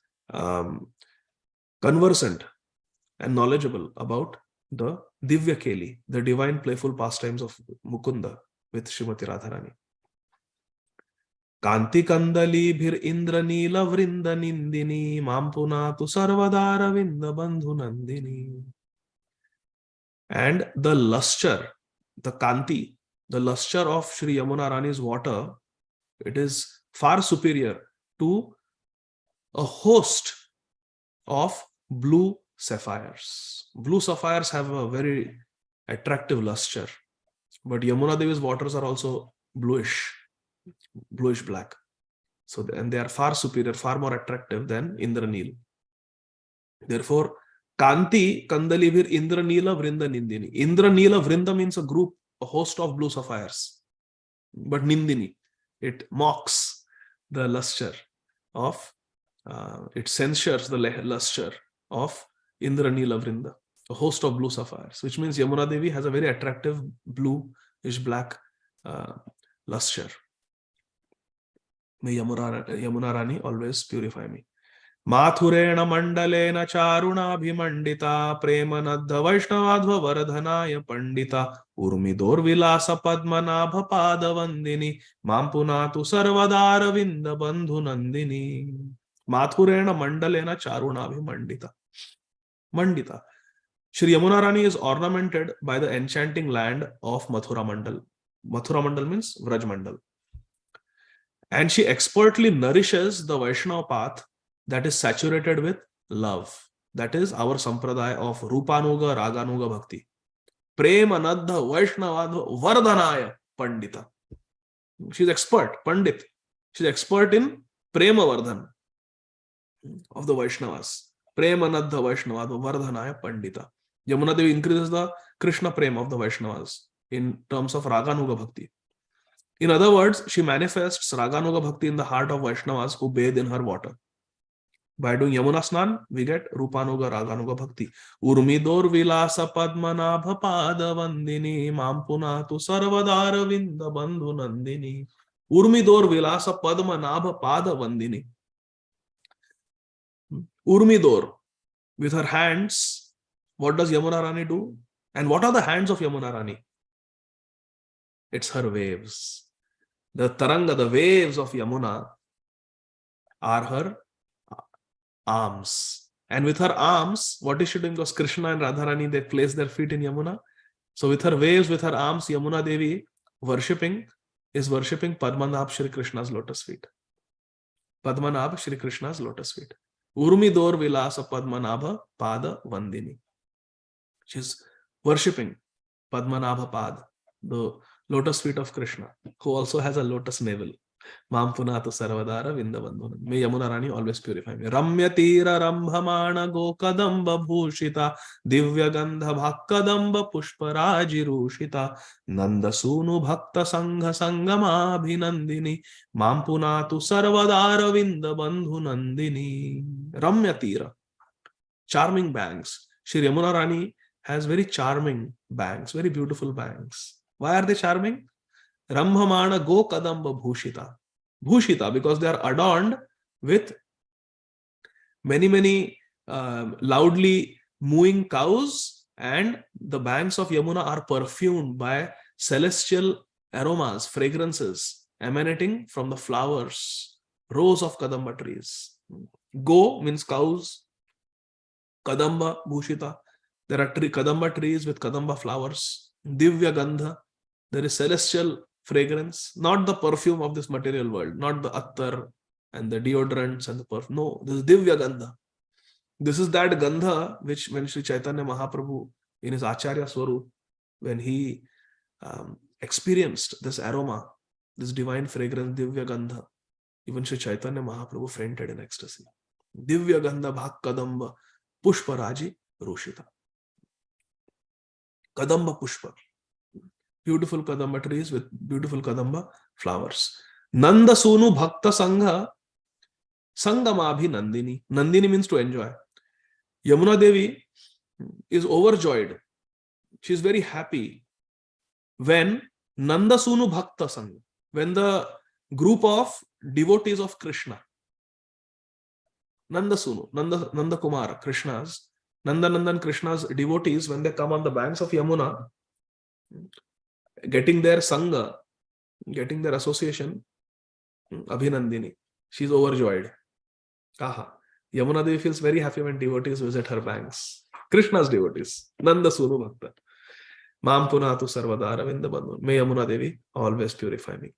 conversant and knowledgeable about the Divya Keli, the divine playful pastimes of Mukunda with Srimati Radharani. Kanti Kandali Bhir Indra Neela Vrinda Nindini Mampuna Tu Sarvadara Vinda Bandhu Nandini. And the lustre, the Kanti, the lustre of Shri Yamuna Rani's water, it is far superior to a host of blue sapphires. Blue sapphires have a very attractive luster, but Yamuna Devi's waters are also bluish black. So, and they are far superior, far more attractive than Indraneel. Therefore, Kanti Kandalivir Indranila Vrinda Nindini. Indranila Vrinda means a group, a host of blue sapphires. But Nindini, it mocks the luster of, it censures the luster of Indranila Vrinda, a host of blue sapphires, which means Yamuna Devi has a very attractive bluish black luster. May Yamuna Rani always purify me. Mathurena Mandalena Charuna Bhimandita Premanadha Vaishnavadva Varadhanaya Pandita Urmidor Vilasa Padmanabha Padavandini Mampunatu Sarvadara Vinda Bandhu Nandini. Mathurena Mandalena Charuna Bhimandita. Mandita. Shri Yamuna Rani is ornamented by the enchanting land of Mathura Mandal. Mathura Mandal means Vraj Mandal. And she expertly nourishes the Vaishnava path that is saturated with love. That is our sampradaya of Rupanuga, Raganuga Bhakti. Prema Nadha Vaishnavadha Vardhanaya Pandita. She's expert, Pandit. She's expert in Prema Vardhan of the Vaishnavas. Prema Nadha Vaishnavadha Vardhanaya Pandita. Yamuna Devi increases the Krishna Prema of the Vaishnavas in terms of Raganuga Bhakti. In other words, she manifests Raganuga Bhakti in the heart of Vaishnavas who bathe in her water. By doing Yamuna Snan, we get Rupanuga Raganuga Bhakti. Urmidor Vilasa Padmanabha Pada Vandini Mampuna Tu Sarvadara Vinda Bandhu Nandini. Urmidor Vilasa Padmanabha Pada Vandini. Urmidor, with her hands, what does Yamuna Rani do? And what are the hands of Yamuna Rani? It's her waves. The Taranga, the waves of Yamuna are her arms. And with her arms, what is she doing? Because Krishna and Radharani, they place their feet in Yamuna. So with her waves, with her arms, Yamuna Devi is worshipping Padmanabh Shri Krishna's lotus feet. Padmanabh Shri Krishna's lotus feet. Urmidor Vilasa Padmanabha Pada Vandini. She's worshipping Padmanabha Pad, the lotus feet of Krishna, who also has a lotus navel. Mam punatu sarvadara vindabandhunam. May Yamuna Rani always purify me. Ramya tira rambhamana gokadamba bhushita divya gandha bhakkadamba pushparaji rushita nanda sunu bhakta sangha sangama abhinandini mam punatu sarvadara vindabandhu nandini. Ramya tira, charming banks. Shri Yamuna Rani has very charming banks, very beautiful banks. Why are they charming? Rambhamana go kadamba bhushita. Bhushita, because they are adorned with many loudly mooing cows, and the banks of Yamuna are perfumed by celestial aromas, fragrances emanating from the flowers, rows of kadamba trees. Go means cows, kadamba bhushita. There are kadamba trees with kadamba flowers. Divya gandha, there is celestial fragrance, not the perfume of this material world, not the attar and the deodorants and the perfume. No, this is divya gandha. This is that gandha which when Sri Chaitanya Mahaprabhu in his Acharya Swarup, when he experienced this aroma, this divine fragrance, divya gandha, even Sri Chaitanya Mahaprabhu fainted in ecstasy. Divya gandha bhak kadamba pushparaji rushita. Kadamba pushpa. Beautiful kadamba trees with beautiful kadamba flowers. Nanda Sunu Bhakta Sangha Sangamabhi Nandini. Nandini means to enjoy. Yamuna Devi is overjoyed. She is very happy when Nanda Sunu Bhakta Sangha, when the group of devotees of Krishna, Nanda Sunu, Nanda Kumar, Krishna's, Nanda Nandan Krishna's devotees, when they come on the banks of Yamuna, getting their Sangha, getting their association, Abhinandini, she is overjoyed. Aha. Yamuna Devi feels very happy when devotees visit her banks. Krishna's devotees. Nanda Sunu Bhakta. Mam punatu sarvadara vindabandhu. May Yamuna Devi always purify me.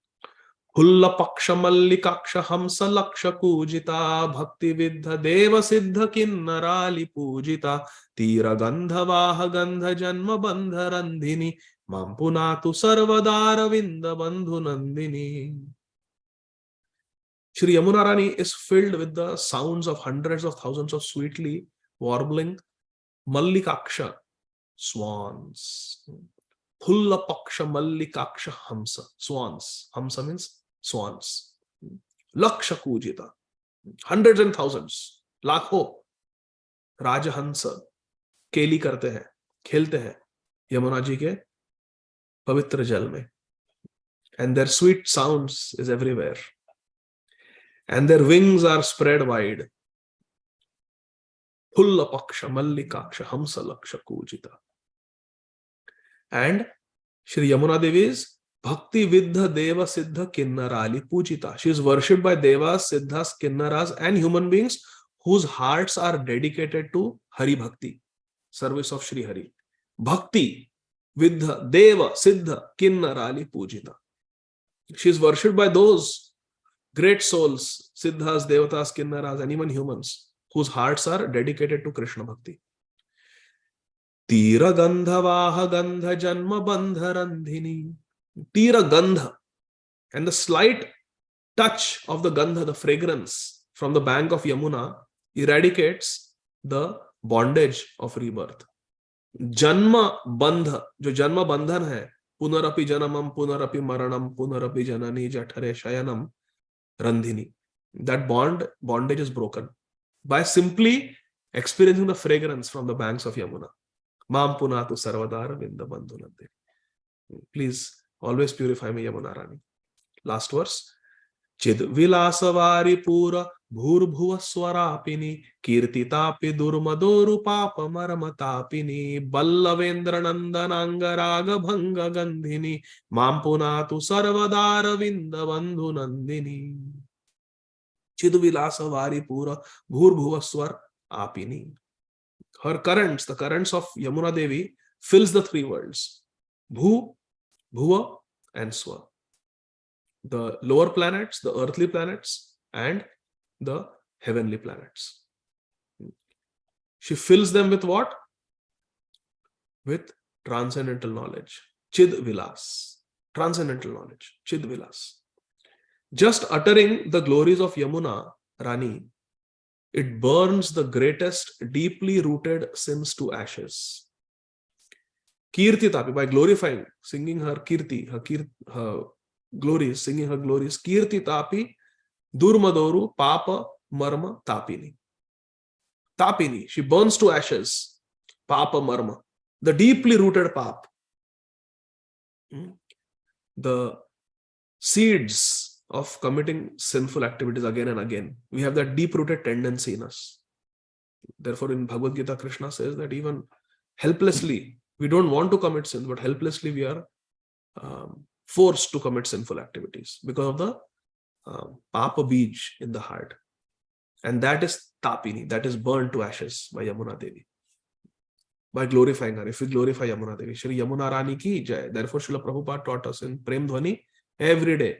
Hulla paksha mallikaksha hamsa laksha kujita bhakti vidha deva siddha kinnarali pujita tira gandha vaha gandha janma bandha randhini mam punatu sarvadara vindabandhu nandini. Shri Yamuna Rani is filled with the sounds of hundreds of thousands of sweetly warbling Mallikaksha swans. Pulla Paksha Mallikaksha Hamsa. Swans. Hamsa means swans. Laksha Kujita. Hundreds and thousands. Lakho. Rajahansa. Keli karte hai. Khelte hai. Yamuna ji ke pavitra jal mein. And their sweet sounds is everywhere. And their wings are spread wide. Pulla Paksha Mallikaksha Hamsa Laksha Kujita. And Shri Yamuna Devi is Bhakti Vidha Deva Siddha Kinnarali Pujita. She is worshipped by Devas, Siddhas, Kinnaras and human beings whose hearts are dedicated to Hari Bhakti, service of Shri Hari. Bhakti Vidha Deva Siddha Kinnarali Pujita. She is worshipped by those great souls, Siddhas, Devatas, Kinnaras and even humans whose hearts are dedicated to Krishna Bhakti. Tira Gandha Vaha Gandha Janma Bandha Randhini. Tira Gandha. And the slight touch of the Gandha, the fragrance from the bank of Yamuna, eradicates the bondage of rebirth. Janma Bandha, jo Janma Bandhan hai, Punarapi Janamam, Punarapi Maranam, Punarapi Janani Jathare Shayanam Randhini. That bondage is broken by simply experiencing the fragrance from the banks of Yamuna. Mam punatu sarvadara vindabandhu nandini. Please always purify me, Yamuna Rani. Last verse. Chid vilasavari pura bhurbhuva swarapini kirtitapi durmadoru papa maramatapini ballavendra nandananga raga bhanga gandhini mam punatu sarvadara vindabandhu nandini. Chid vilasavari pura bhurbhuva swar apini. Her currents, the currents of Yamuna Devi, fills the three worlds. Bhu, Bhuva and Swa. The lower planets, the earthly planets, and the heavenly planets. She fills them with what? with transcendental knowledge. Chid Vilas. Transcendental knowledge. Chid Vilas. Just uttering the glories of Yamuna Rani, it burns the greatest deeply rooted sins to ashes. Kirti Tapi, by glorifying, singing her Kirti, her glories, singing her glories, Kirti Tapi, Durmadoru, Papa, Marma, Tapini. Tapini, she burns to ashes. Papa, Marma, the deeply rooted pap. The seeds of committing sinful activities again and again. We have that deep-rooted tendency in us. Therefore, in Bhagavad Gita, Krishna says that even helplessly, we don't want to commit sin, but helplessly we are forced to commit sinful activities because of the Papa Bij in the heart. And that is Tapini, that is burned to ashes by Yamuna Devi. By glorifying her. If we glorify Yamuna Devi, Shri Yamuna Rani ki jai. Therefore, Srila Prabhupada taught us in Prem Dhwani every day,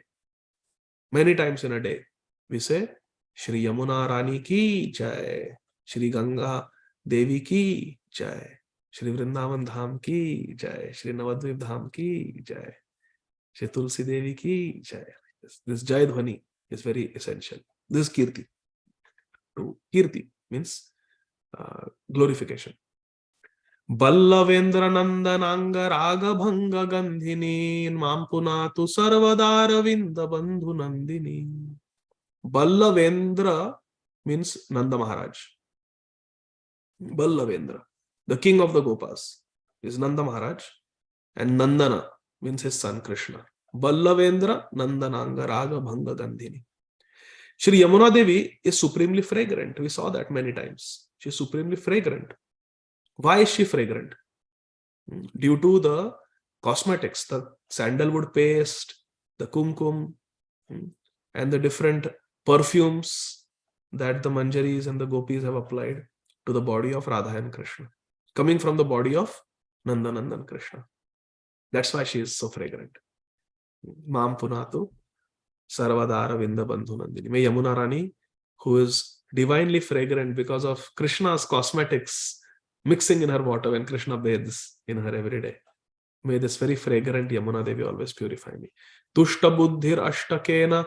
many times in a day. We say, Shri Yamuna Rani ki jai. Shri Ganga Devi ki jai. Shri Vrindavan Dham ki jai. Shri Navadvip Dham ki jai. Shri Tulsi Devi ki jai. This Jai Dhwani is very essential. This Kirti. Kirti means glorification. Ballavendra Nandananga Raga Bhanga Gandhini Mampunatu Sarvadara Vinda Bandhu Nandini. Ballavendra means Nanda Maharaj. Ballavendra, the king of the Gopas, is Nanda Maharaj, and Nandana means his son Krishna. Ballavendra Nandananga Raga Bhanga Gandhini. Shri Yamuna Devi is supremely fragrant. We saw that many times. She is supremely fragrant. Why is she fragrant? Due to the cosmetics, the sandalwood paste, the kumkum, and the different perfumes that the manjaris and the gopis have applied to the body of Radha and Krishna, coming from the body of Nandanandan Krishna. That's why she is so fragrant. Mam Punatu Sarvadara Vinda Bandhu Nandini. May Yamuna Rani, who is divinely fragrant because of Krishna's cosmetics mixing in her water when Krishna bathes in her every day. May this very fragrant Yamuna Devi always purify me. Tushta buddhir ashtakena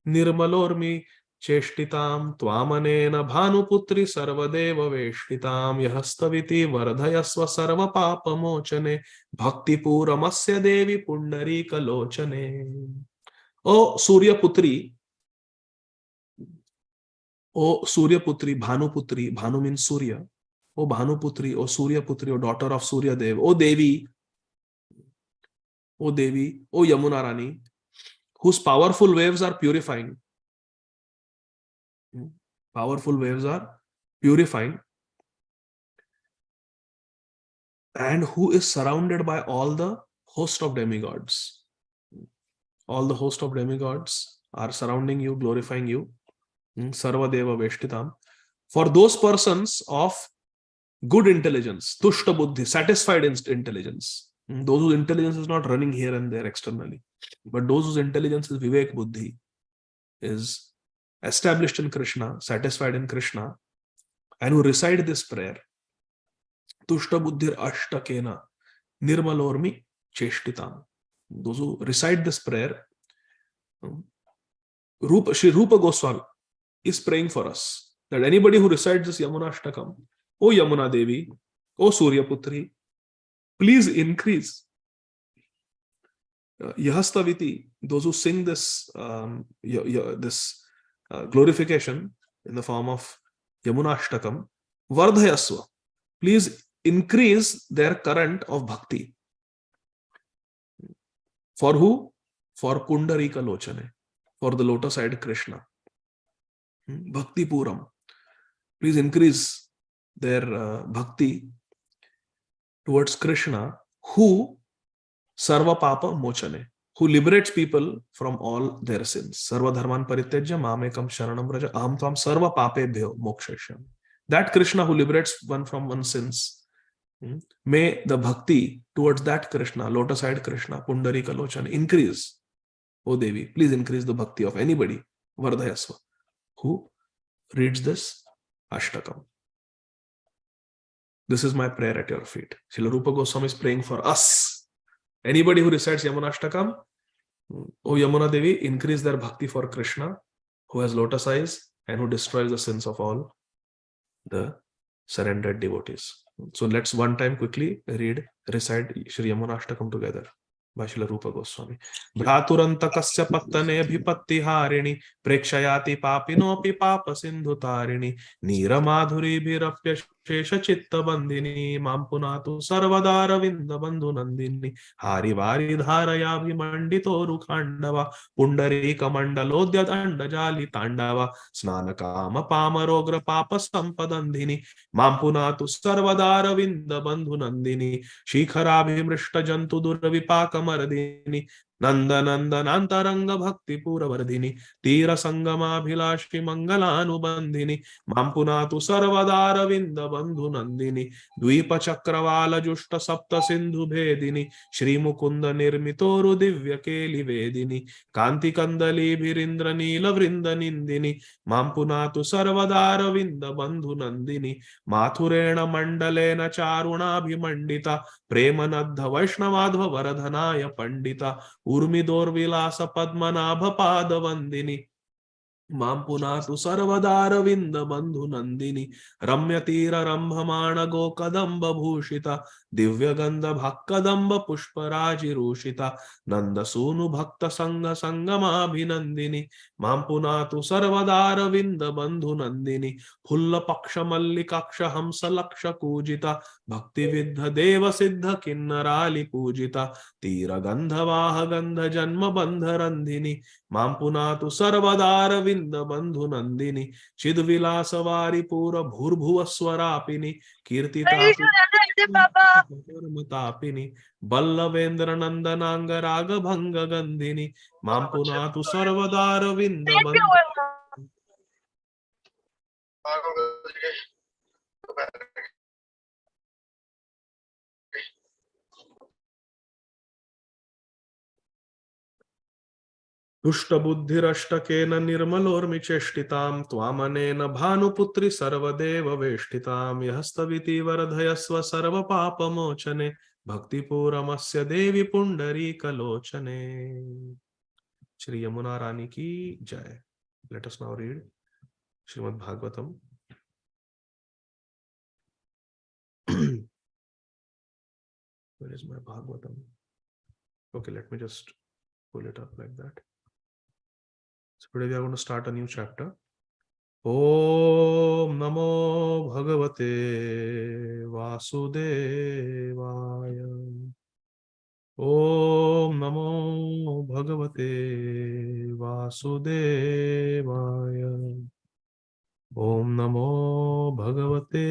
nirmalormi cheshtitam tvamanena bhanuputri sarvadeva veshtitam yahastaviti vardhayasva sarva papa mochane bhakti puramasya devi pundarika lochane. O Surya Putri, Bhanu Putri, Bhanu means Surya. O Bhanu Putri, O Surya Putri, O daughter of Surya Dev, O Devi, O Yamuna Rani, whose powerful waves are purifying. Powerful waves are purifying. And who is surrounded by all the host of demigods. All the host of demigods are surrounding you, glorifying you. Sarva Deva Veshtitam. For those persons of good intelligence, Tushta Buddhi, satisfied intelligence. Those whose intelligence is not running here and there externally, but those whose intelligence is Vivek Buddhi, is established in Krishna, satisfied in Krishna, and who recite this prayer. Tushta Buddhir Ashtakena Nirmalormi Cheshtitam. Those who recite this prayer, Shri Rupa Goswami is praying for us that anybody who recites this Yamuna Ashtakam, O Yamuna Devi, O Surya Putri, please increase. Yahastaviti, those who sing this glorification in the form of Yamuna Ashtakam, Vardhayasva, please increase their current of bhakti. For who? For Pundarika Lochane, for the lotus-eyed Krishna. Bhakti Puram. Please increase their bhakti towards Krishna, who Sarva Papa Mochane, who liberates people from all their sins. Sarva Dharman Paritejya Mamekam Sharanam Raja Aham Tvam Sarva Papebhyo Mokshashyam. That Krishna who liberates one from one's sins. May the bhakti towards that Krishna, lotus-eyed Krishna, Pundarika Lochane, increase. O Devi, please increase the bhakti of anybody, Vardhayasva, who reads this Ashtakam. This is my prayer at your feet. Srila Rupa Goswami is praying for us. Anybody who recites Yamunashtakam, O Yamuna Devi, increase their bhakti for Krishna, who has lotus eyes and who destroys the sins of all the surrendered devotees. So let's one time quickly recite Shri Yamunashtakam together by Srila Rupa Goswami. Bhraturantakaस्य pattane abhipattihariणी prekshayati papinopi papa sindhutarini neeramadhuri bhirapya shesha chitta bandhini mam punatu sarvadara vinda bandhu nandini hari vari dharaya bhimandito rukhandava pundarika mandalodya danda jali tandava snana kama pamarogra papa sampadandhini mam punatu sarvadara vinda bandhu nandini शिखराभिमृष्ट जंतु दुर्विपाकमर्दिनि नंदनंदनांतरंग भक्ति पूरवर्धिनि तीर संगमाभिलाषि मंगलानुबंधिनि मां पुनातु सर्वदारविंद बंधु नंदिनि द्वीप चक्रवाल जुष्ट सप्त सिंधु भेदिनि श्री मुकुंद निर्मितोरु दिव्य केलि वेदिनि कांति कंदली भिरिंद्र नील वृंद निंदिनि मां पुनातु सर्वदारविंद बंधु नंदिनि माथुरेण मंडलेन चारुणाभिमंडिता प्रेमनद्ध वैष्णवाध्व वरधनाय पंडिता उर्मिदोर्विलास पद्मनाभ पाद वंदिनी मां पुनातु सर्वदारविंद बंधु नंदिनी रम्य तीर रंभमाण गो कदम्ब भूषिता दिव्य गंध भक्कदम्ब पुष्पराजिरूषिता नंद सूनु भक्त संग संगमाभिनंदिनी मां पुनातु सर्वदारविंद बंधु नंदिनी फुल्ल पक्ष मल्लिकाक्ष हंस लक्ष कूजिता भक्ति विद्ध देव सिद्ध किन्नरालि पूजिता तीर गंधवाह गंध जन्म बंध रंधिनी मां पुनातु सर्वदारविंद बंधु नंदिनी चिद विलास वारी पूर भूर्भुव स्वरापिनी कीर्तितापिनी बल्लवेंद्र नंदनांग राग भंग गंधिनी मां पुनातु सर्वदारविंद बंधु दुष्टबुद्धिरष्टकेन निर्मलोर्मिचेष्टितां त्वामनेन भानुपुत्री सर्वदेव वेष्टितां यः स्तविति वरधयस्व सर्वपापमोचने भक्तिपूरमस्य देवी पुंडरीकलोचने। श्री यमुना रानी की जय। Let us now read Srimad Bhagavatam. Where is my Bhagavatam? Okay, let me just pull it up like that. So today we are going to start a new chapter. Om Namo Bhagavate Vasudevaya. Om Namo Bhagavate Vasudevaya. Om Namo Bhagavate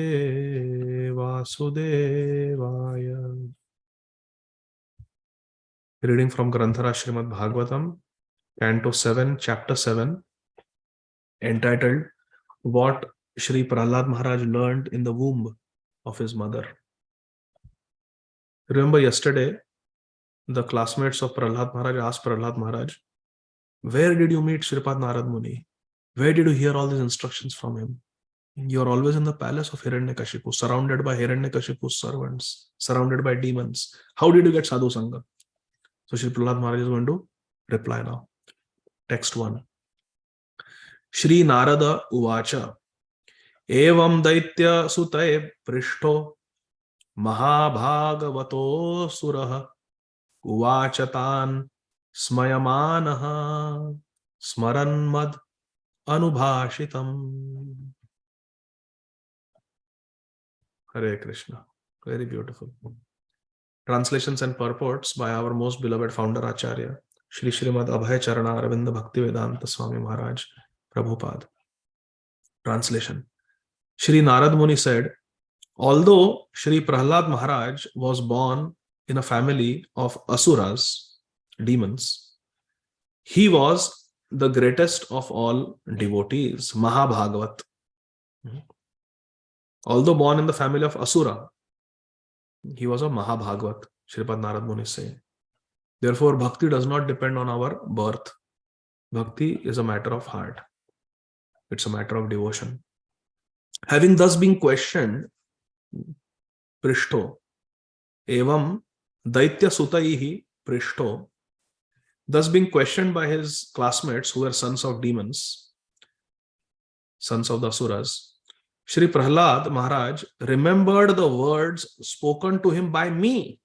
Vasudevaya. Reading from Granthara Srimad Bhagavatam, Canto 7, Chapter 7, entitled What Shri Prahlad Maharaj Learned in the Womb of His Mother. Remember yesterday, the classmates of Prahlad Maharaj asked Prahlad Maharaj, where did you meet Shripad Narad Muni? Where did you hear all these instructions from him? You are always in the palace of Hiranyakashipu, surrounded by Hiranyakashipu's servants, surrounded by demons. How did you get Sadhu Sangha? So Shri Prahlad Maharaj is going to reply now. Text 1. Shri Narada Uvacha Evam Daitya Sutaye Prishto Mahabhagavato Suraha Uvachatan Smayamanaha Smaranmad Anubhashitam. Hare Krishna. Very beautiful. Translations and purports by our most beloved founder Acharya, Shri Srimad Abhay Charana Aravinda Bhaktivedanta Swami Maharaj, Prabhupada. Translation. Shri Narad Muni said, although Shri Prahlad Maharaj was born in a family of asuras, demons, he was the greatest of all devotees, Mahabhagavat. Although born in the family of asura, he was a Mahabhagavat, Shripad Narad Muni is saying. Therefore, bhakti does not depend on our birth. Bhakti is a matter of heart. It's a matter of devotion. Having thus been questioned पृष्ठो evam daitya sutaihi prishto, thus being questioned by his classmates who were sons of demons, sons of the asuras. Shri Prahlad Maharaj remembered the words spoken to him by me.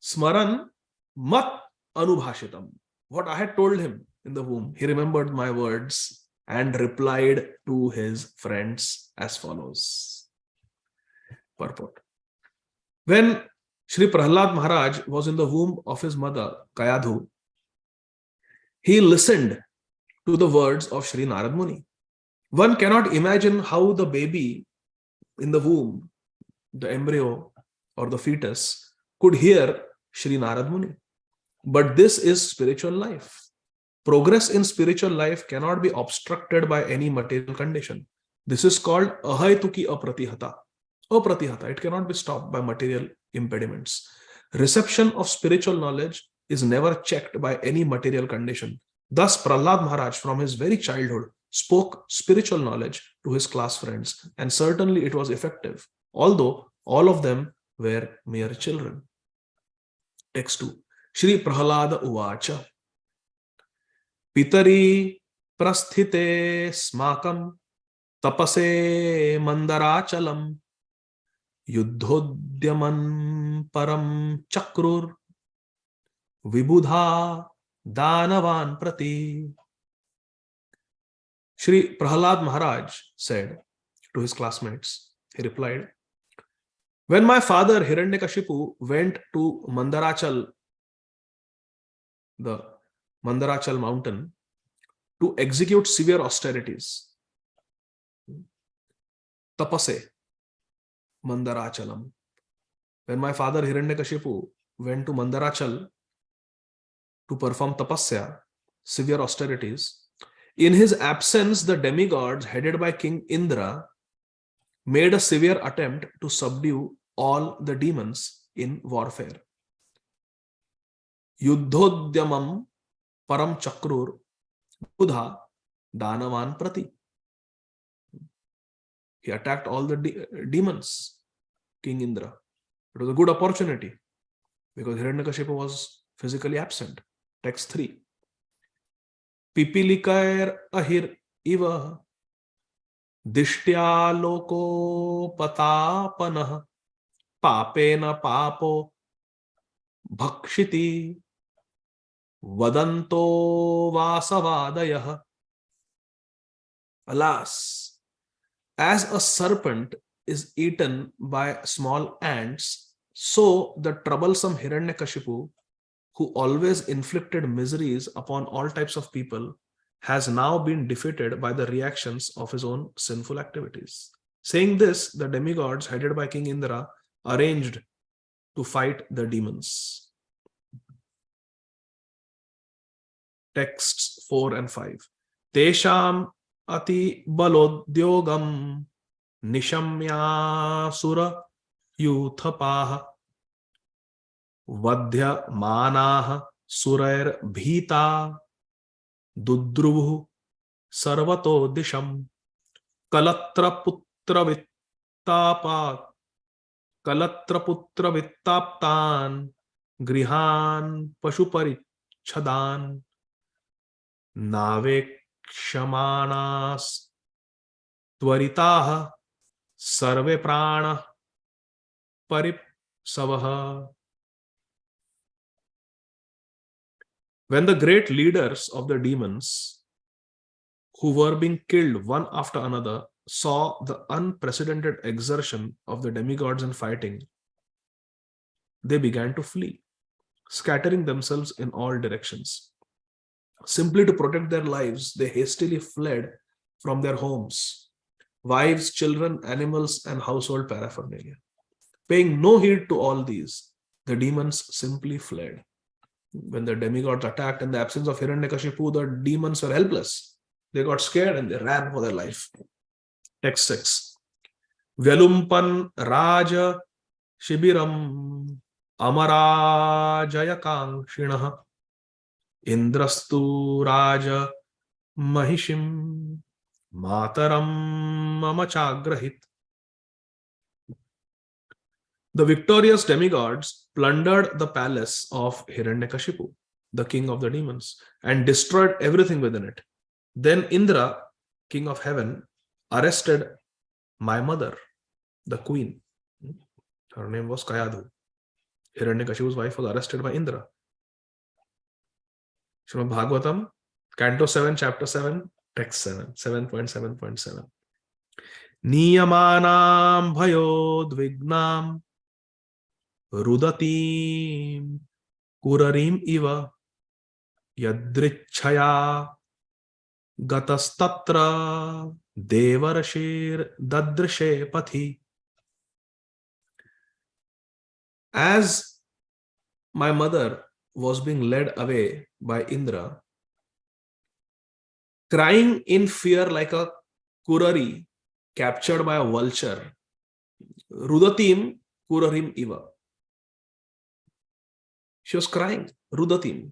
Smaran mat anubhashitam. What I had told him in the womb, he remembered my words and replied to his friends as follows. Purport. When Shri Prahlad Maharaj was in the womb of his mother, Kayadhu, he listened to the words of Shri Narad Muni. One cannot imagine how the baby in the womb, the embryo or the fetus, could hear Shri Narad Muni. But this is spiritual life. Progress in spiritual life cannot be obstructed by any material condition. This is called ahaituki apratihata. Apratihata. It cannot be stopped by material impediments. Reception of spiritual knowledge is never checked by any material condition. Thus, Prahlad Maharaj, from his very childhood, spoke spiritual knowledge to his class friends, and certainly it was effective, although all of them were mere children. Text 2. Shri Prahlada Uvacha. Pitari prasthite smakam tapase mandarachalam yuddhodyaman param chakrur vibudha danavan prati. Shri Prahlad Maharaj said to his classmates, he replied, when my father Hiranyakashipu went to Mandarachal, the Mandarachal mountain, to execute severe austerities, tapase Mandarachalam. When my father Hiranyakashipu went to Mandarachal to perform tapasya, severe austerities, in his absence, the demigods headed by King Indra made a severe attempt to subdue all the demons in warfare. Yuddhodhyamam param chakrur buddha danavan prati. He attacked all the demons, King Indra. It was a good opportunity because Hiranyakashipu was physically absent. Text 3. Pipilikair ahir iva dishtya loko patapanah papena papo bhakshiti vadanto vasavadayah. Alas, as a serpent is eaten by small ants, so the troublesome Hiranyakashipu, who always inflicted miseries upon all types of people, has now been defeated by the reactions of his own sinful activities. Saying this, the demigods headed by King Indra arranged to fight the demons. Texts 4 and 5. Tesham ati balodhyogam nishamya sura yuthapaha vadhya manaha surair bhita dudruvuh sarvato disham kalatra putra vittaptan grihan pashuparichadan navekshamanas tvaritaha sarve prana paripsavaha. When the great leaders of the demons, who were being killed one after another, saw the unprecedented exertion of the demigods in fighting, they began to flee, scattering themselves in all directions. Simply to protect their lives, they hastily fled from their homes, wives, children, animals, and household paraphernalia. Paying no heed to all these, the demons simply fled. When the demigods attacked in the absence of Hiranyakashipu, the demons were helpless. They got scared and they ran for their life. Text 6. Vyalumpan Raja Shibiram Amarajaya Kankshinaha Indrastu Raja Mahishim Mataram Mamachagrahit. The victorious demigods plundered the palace of Hiranyakashipu, the king of the demons, and destroyed everything within it. Then Indra, king of heaven, arrested my mother, the queen. Her name was Kayadhu. Hiranyakashipu's wife was arrested by Indra. Srimad Bhagavatam, Canto 7, Chapter 7, Text 7, 7.7.7. Niyamanam bhayodvignam rudatim kurarim iva yadrichaya gatastatra devarashir dadrishe pathi. As my mother was being led away by Indra, crying in fear like a kurari captured by a vulture, rudatim kurarim iva. She was crying, rudatim,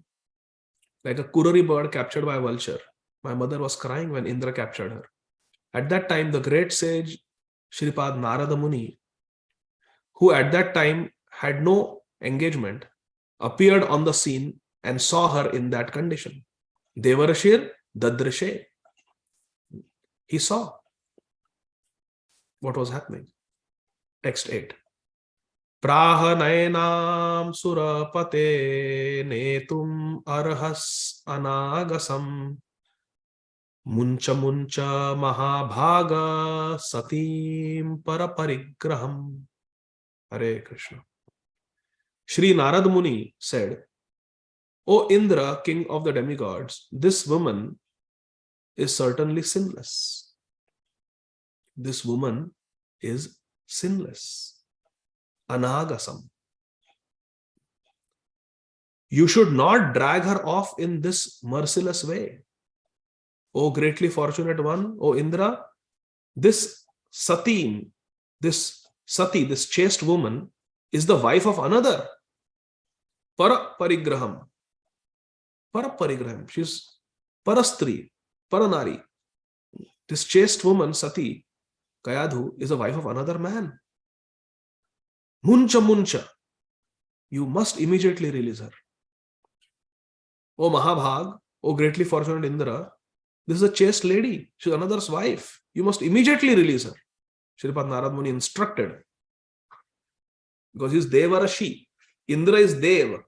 like a kurari bird captured by a vulture. My mother was crying when Indra captured her. At that time, the great sage Shripad Narada Muni, who at that time had no engagement, appeared on the scene and saw her in that condition. Devarashir dadrishe. He saw what was happening. Text 8. Prahanayanam surapate netum arhas anagasam muncha muncha mahabhaga satim paraparigraham. Hare Krishna. Shri Narad Muni said, O Indra, king of the demigods, this woman is certainly sinless. This woman is sinless. Anagasam. You should not drag her off in this merciless way. O greatly fortunate one, O Indra, this Sati, this chaste woman, is the wife of another. Paraparigraham. Paraparigraham. She's parastri, paranari. This chaste woman, Sati, Kayadhu, is the wife of another man. Muncha muncha. You must immediately release her. O Mahabhag, O greatly fortunate Indra, this is a chaste lady. She's another's wife. You must immediately release her. Shripad Narad Muni instructed. Because he is Devarashi. Indra is Dev.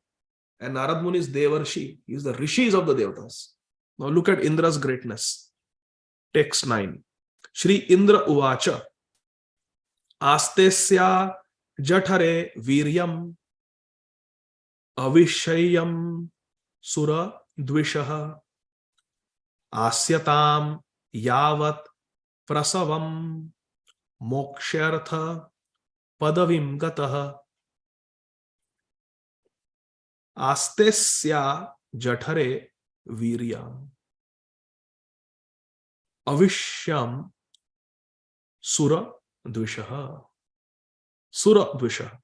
And Narad Muni is Devarshi. He is the Rishis of the Devatas. Now look at Indra's greatness. Text 9. Shri Indra Uvacha. Astesya Jathare Viryam Avishayam Sura Dvishaha Asyatam Yavat Prasavam Mokshartha Padavim Gataha. Astesya Jathare Viryam Avishyam Sura Dvishaha. Sura Dvishaha.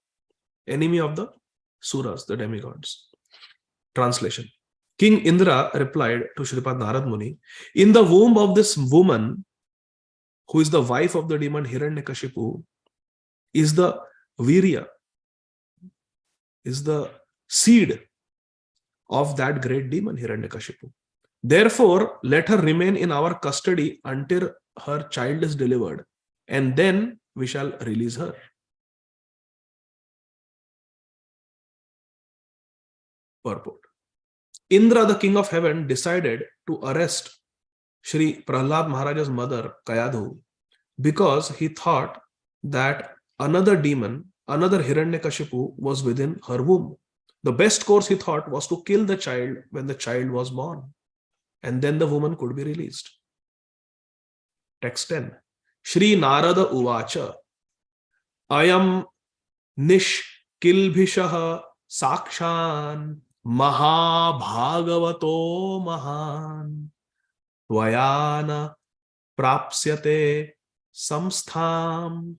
Enemy of the Suras, the demigods. Translation. King Indra replied to Shripad Narad Muni, in the womb of this woman, who is the wife of the demon Hiranyakashipu, is the virya, is the seed of that great demon Hiranyakashipu. Therefore, let her remain in our custody until her child is delivered, and then we shall release her. Purport. Indra, the king of heaven, decided to arrest Shri Prahlad Maharaja's mother, Kayadhu, because he thought that another demon, another Hiranyakashipu, was within her womb. The best course, he thought, was to kill the child when the child was born, and then the woman could be released. Text 10. Shri Narada Uvacha Ayam Nishkilbhishaha Sakshan Mahabhagavato Mahan Tvayana Prapsyate Samstham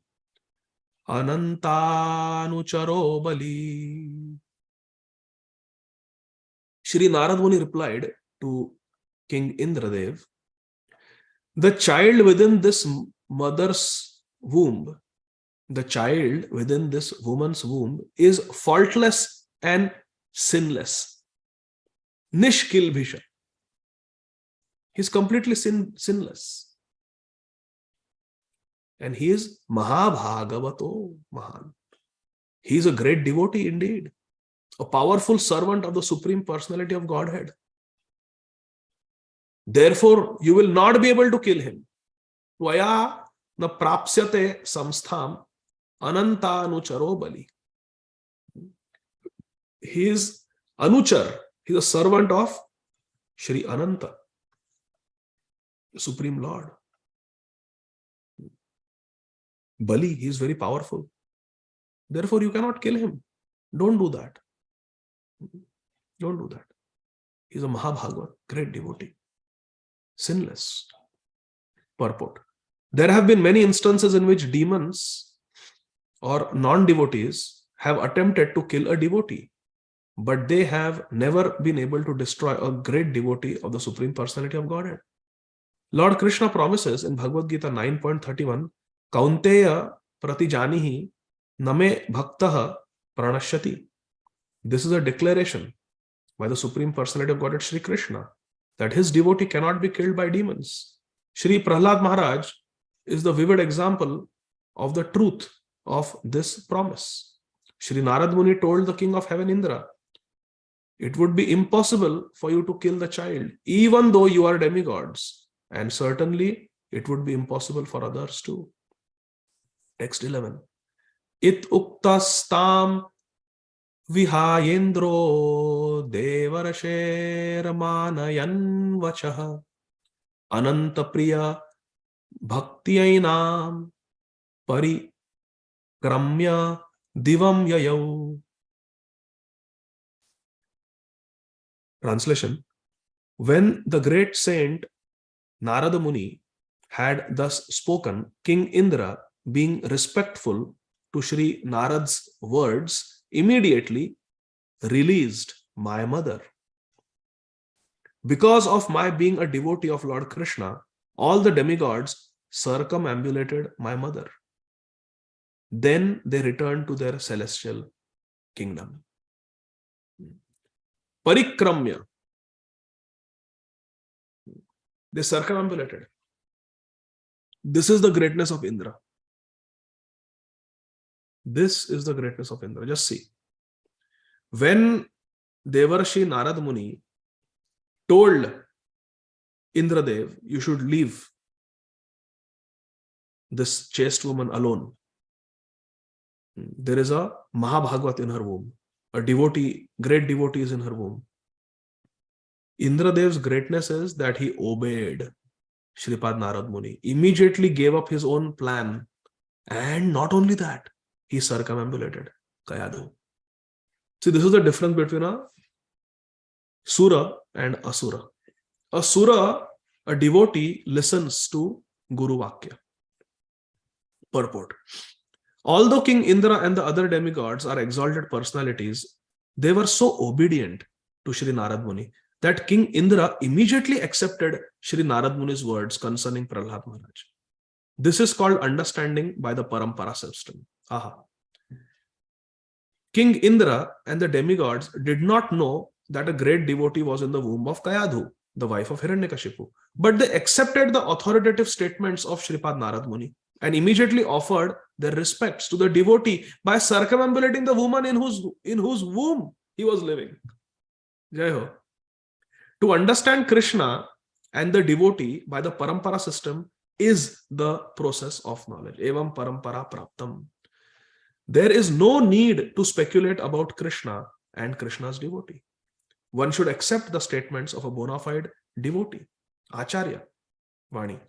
Anantanucharo Bali. Shri Narad Muni replied to King Indradev, the child within this mother's womb the child within this woman's womb is faultless and sinless. Nishkilbhisha. He's completely sinless. And he is Mahabhagavato Mahan. He is a great devotee indeed, a powerful servant of the Supreme Personality of Godhead. Therefore, you will not be able to kill him. Tvaya na prapsyate samstham anantanucharo bali. He is Anuchar. He is a servant of Shri Ananta, the Supreme Lord. Bali, he is very powerful. Therefore, you cannot kill him. Don't do that. Don't do that. He is a Mahabhagavat, great devotee. Sinless. Purport. There have been many instances in which demons or non-devotees have attempted to kill a devotee, but they have never been able to destroy a great devotee of the Supreme Personality of Godhead. Lord Krishna promises in Bhagavad Gita 9.31, Kaunteya pratijanihi name bhaktaha pranashyati. This is a declaration by the Supreme Personality of Godhead, Shri Krishna, that his devotee cannot be killed by demons. Shri Prahlad Maharaj is the vivid example of the truth of this promise. Shri Narad Muni told the king of heaven Indra, it would be impossible for you to kill the child, even though you are demigods, and certainly it would be impossible for others too. Text 11. It uktastam vihayendro devarasher manayan vachaha ananta priya bhaktiyainam parikramya divam yayau. Translation. When the great saint Narada Muni had thus spoken, King Indra, being respectful to Shri Narad's words, immediately released my mother. Because of my being a devotee of Lord Krishna, all the demigods circumambulated my mother. Then they returned to their celestial kingdom. Parikramya. They circumambulated. This is the greatness of Indra. This is the greatness of Indra. Just see. When Devarshi Narad Muni told Indradev, you should leave this chaste woman alone. There is a Mahabhagavat in her womb. A devotee, great devotee is in her womb. Indradev's greatness is that he obeyed Shripad Narad Muni, immediately gave up his own plan, and not only that, he circumambulated Kayadu. See, this is the difference between a Sura and Asura. A Sura, a devotee, listens to Guru Vakya. Purport. Although King Indra and the other demigods are exalted personalities, they were so obedient to Shri Narad Muni that King Indra immediately accepted Shri Narad Muni's words concerning Prahlad Maharaj. This is called understanding by the Parampara system. Aha. King Indra and the demigods did not know that a great devotee was in the womb of Kayadhu, the wife of Hiranyakashipu. But they accepted the authoritative statements of Shripad Narad Muni and immediately offered their respects to the devotee by circumambulating the woman in whose womb he was living. Jai Ho. To understand Krishna and the devotee by the Parampara system is the process of knowledge. Evam Parampara Praptam. There is no need to speculate about Krishna and Krishna's devotee. One should accept the statements of a bona fide devotee, Acharya, Vani,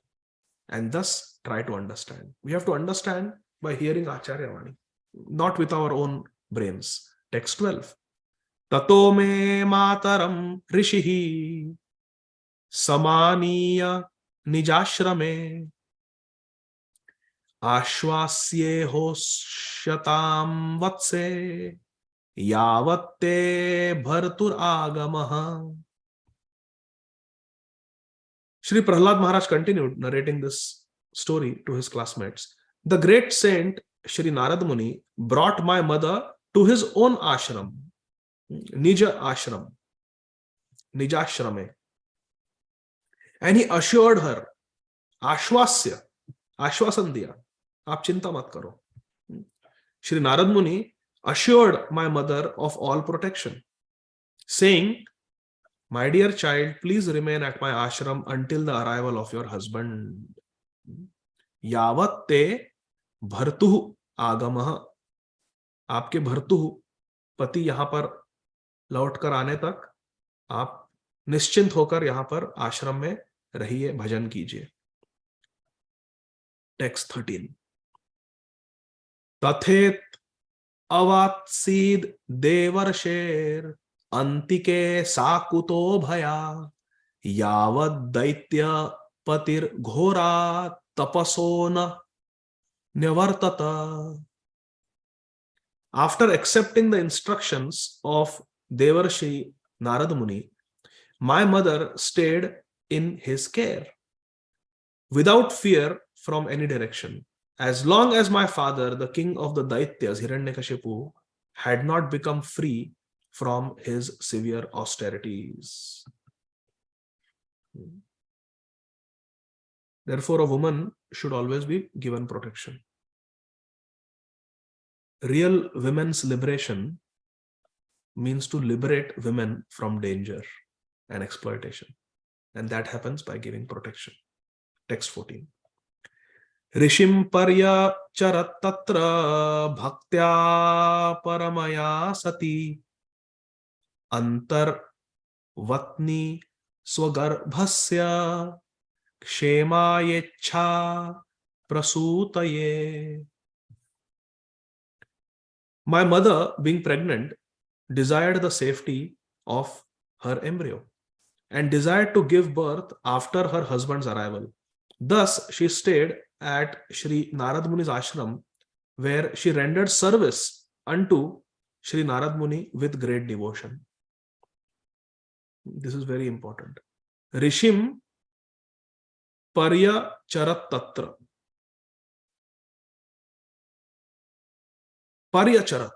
and thus try to understand. We have to understand by hearing Acharya Vani, not with our own brains. Text 12. Tato me mataram rishihi samaniya nijashrame ashwasye hosyatam vatse yavatte bhartur agamaha. Shri Prahlad Maharaj continued narrating this story to his classmates. The great saint Shri Narad Muni brought my mother to his own ashram, Nija Ashrame, and he assured her, Ashwasya, Ashwasan diya, aap chinta mat karo. Shri Narad Muni assured my mother of all protection, saying, my dear child, please remain at my ashram until the arrival of your husband. Yavat te bhartuh आगमः, आपके भर्तुः पति यहां पर लौट कर आने तक आप निश्चिंत होकर यहां पर आश्रम में रहिए, भजन कीजिए. टेक्स्ट 13. तथेत अवात्सीद देवर्षेर अंतिके साकुतो भया यावद दैत्य पतिर घोरा तपसो न Nivartata. After accepting the instructions of Devarshi Narad Muni, my mother stayed in his care without fear from any direction, as long as my father, the king of the Daityas, Hiranyakashipu, had not become free from his severe austerities. Therefore, a woman should always be given protection. Real women's liberation means to liberate women from danger and exploitation. And that happens by giving protection. Text 14. Rishim parya charat tatra bhaktya paramaya sati antar vatni swagarbhasya kshemayechha prasutaye. My mother, being pregnant, desired the safety of her embryo and desired to give birth after her husband's arrival. Thus, she stayed at Shri Narad Muni's ashram, where she rendered service unto Shri Narad Muni with great devotion. This is very important. Rishim Parya Charat Tatra. Parya Charat.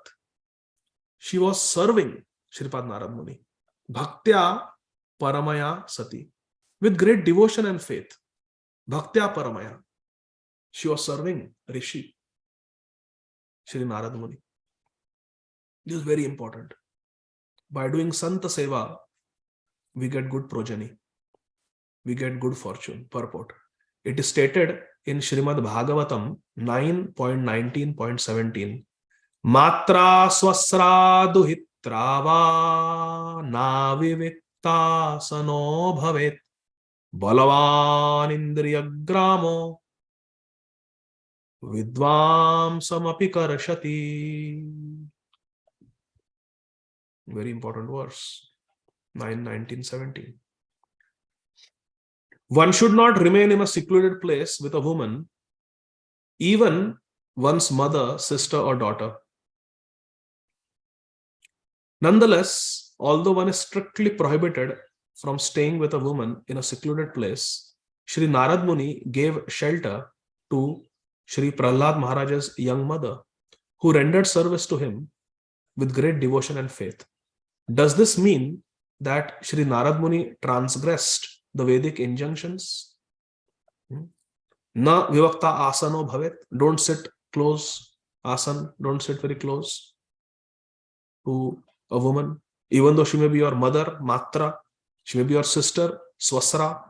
She was serving Shripad Narad Muni. Bhaktya Paramaya Sati. With great devotion and faith. Bhaktya Paramaya. She was serving Rishi, Shri Narad Muni. This is very important. By doing Santa Seva, we get good progeny. We get good fortune, purport. It is stated in Srimad Bhagavatam 9.19.17. Matra swasra duhitrava na vivikta sano bhavet balavan indriya gramo vidvamsam api karshati. Very important verse. 9:19-17. One should not remain in a secluded place with a woman, even one's mother, sister, or daughter. Nonetheless, although one is strictly prohibited from staying with a woman in a secluded place, Shri Narad Muni gave shelter to Shri Prahlad Maharaja's young mother, who rendered service to him with great devotion and faith. Does this mean that Shri Narad Muni transgressed the Vedic injunctions? Na vivakta asano bhavet. Don't sit close. Asan. Don't sit very close to a woman, even though she may be your mother, matra, she may be your sister, swasra,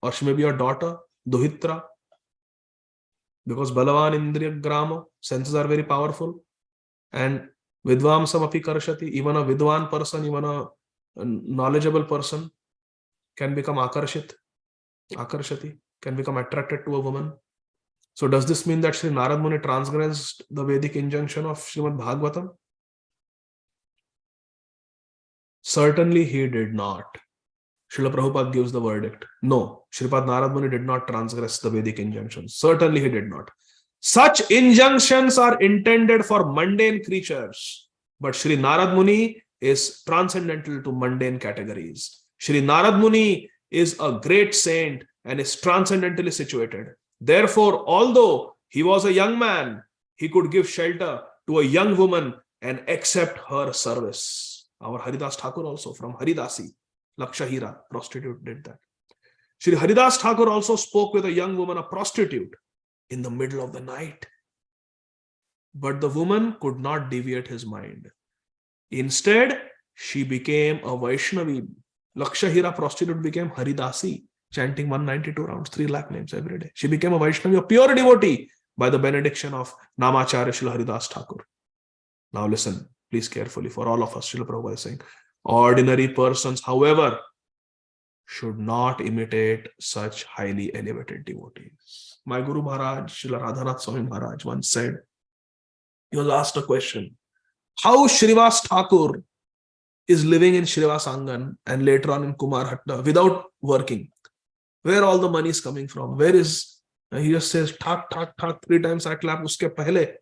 or she may be your daughter, duhitra. Because balavan indriya grama, senses are very powerful. And vidvamsam api karshati, even a vidwan person, even a knowledgeable person can become akarshati, can become attracted to a woman. So does this mean that Sri Narad Muni transgressed the Vedic injunction of Srimad Bhagavatam? Certainly he did not. Srila Prabhupada gives the verdict. No, Shripad Narad Muni did not transgress the Vedic injunctions. Certainly he did not. Such injunctions are intended for mundane creatures. But Shri Narad Muni is transcendental to mundane categories. Shri Narad Muni is a great saint and is transcendentally situated. Therefore, although he was a young man, he could give shelter to a young woman and accept her service. Our Haridas Thakur also from Haridasi, Lakshahira, prostitute, did that. Shri Haridas Thakur also spoke with a young woman, a prostitute, in the middle of the night. But the woman could not deviate his mind. Instead, she became a Vaishnavi. Lakshahira prostitute became Haridasi, chanting 192 rounds, 3 lakh names every day. She became a Vaishnavi, a pure devotee, by the benediction of Namacharya Srila Haridas Thakur. Now listen, please carefully, for all of us, Srila Prabhupada is saying, ordinary persons, however, should not imitate such highly elevated devotees. My Guru Maharaj, Srila Radhanath Swami Maharaj, once said, he was asked a question, how Srivas Thakur is living in Srivas Angan and later on in Kumar Hatta without working. Where all the money is coming from? Where is, he just says, thak, thak, thak, 3 times I clap, uske pehle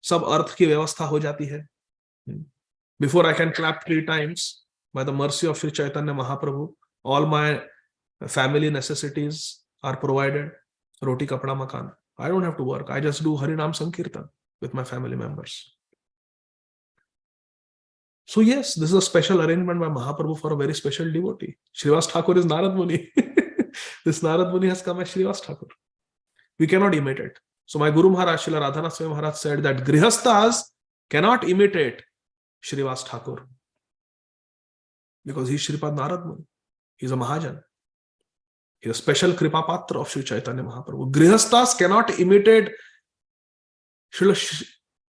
sab arth ki vyavastha ho jati hai. Before I can clap 3 times, by the mercy of Sri Chaitanya Mahaprabhu, all my family necessities are provided. Roti, kapda, makan. I don't have to work. I just do Harinam Sankirtan with my family members. So yes, this is a special arrangement by Mahaprabhu for a very special devotee. Srivas Thakur is Narad Muni. This Narad Muni has come as Srivas Thakur. We cannot imitate. So my Guru Maharaj, Srila Radhanath Swami Maharaj said that Grihasthas cannot imitate Srivas Thakur because he is Shripad Narad Muni. He is a Mahajan. He is a special Kripa Patra of Sri Chaitanya Mahaprabhu. Grihasthas cannot imitate Srila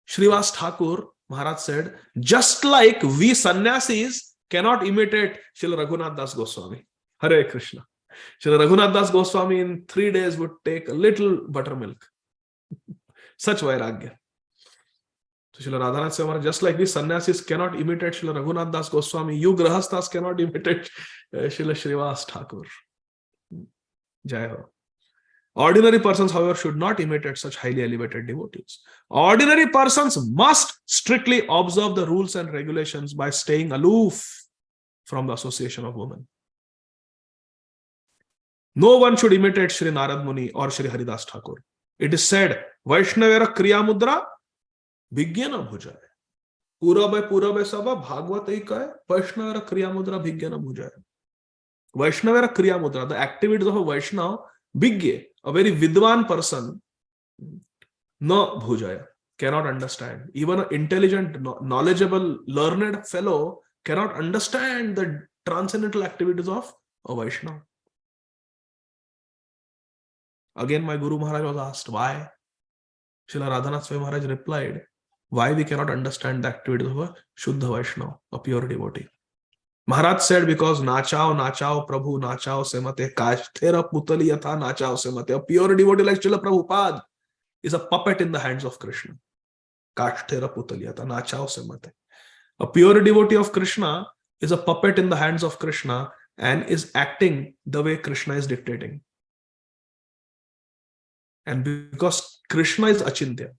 Srivas Thakur. Maharaj said, just like we sannyasis cannot imitate Srila Raghunath Das Goswami. Hare Krishna. Srila Raghunath Das Goswami in 3 days would take a little buttermilk. Such vairagya. So Srila Radhanath Swami Maharaj, just like we sannyasis cannot imitate Srila Raghunath Das Goswami, you grahasthas cannot imitate Srila Srivas Thakur. Jai Ho. Ordinary persons, however, should not imitate such highly elevated devotees. Ordinary persons must strictly observe the rules and regulations by staying aloof from the association of women. No one should imitate Sri Narad Muni or Sri Haridas Thakur. It is said, Vaishnavera Kriya Mudra Bhigyana Bhujaya. Purabe Saba Bhagavad Gita Vaishnavera Kriya Mudra Bhigyana Bhujaya. Vaishnavera Kriya Mudra, the activities of a Vaishnava, Bhigye, a very Vidwan person, no Bhujaya, cannot understand. Even an intelligent, knowledgeable, learned fellow cannot understand the transcendental activities of a Vaishnava. Again, my Guru Maharaj was asked why. Srila Radhanath Swami Maharaj replied, why we cannot understand the activities of a Shuddha Vaishnava, a pure devotee. Maharaj said, because nachao, nachao, Prabhu, nachao, semate, kasthera putali yatha, nachao, semate. A pure devotee like Srila Prabhupada is a puppet in the hands of Krishna. Kasthera putali yatha, nachao, semate. A pure devotee of Krishna is a puppet in the hands of Krishna and is acting the way Krishna is dictating. And because Krishna is Achintya.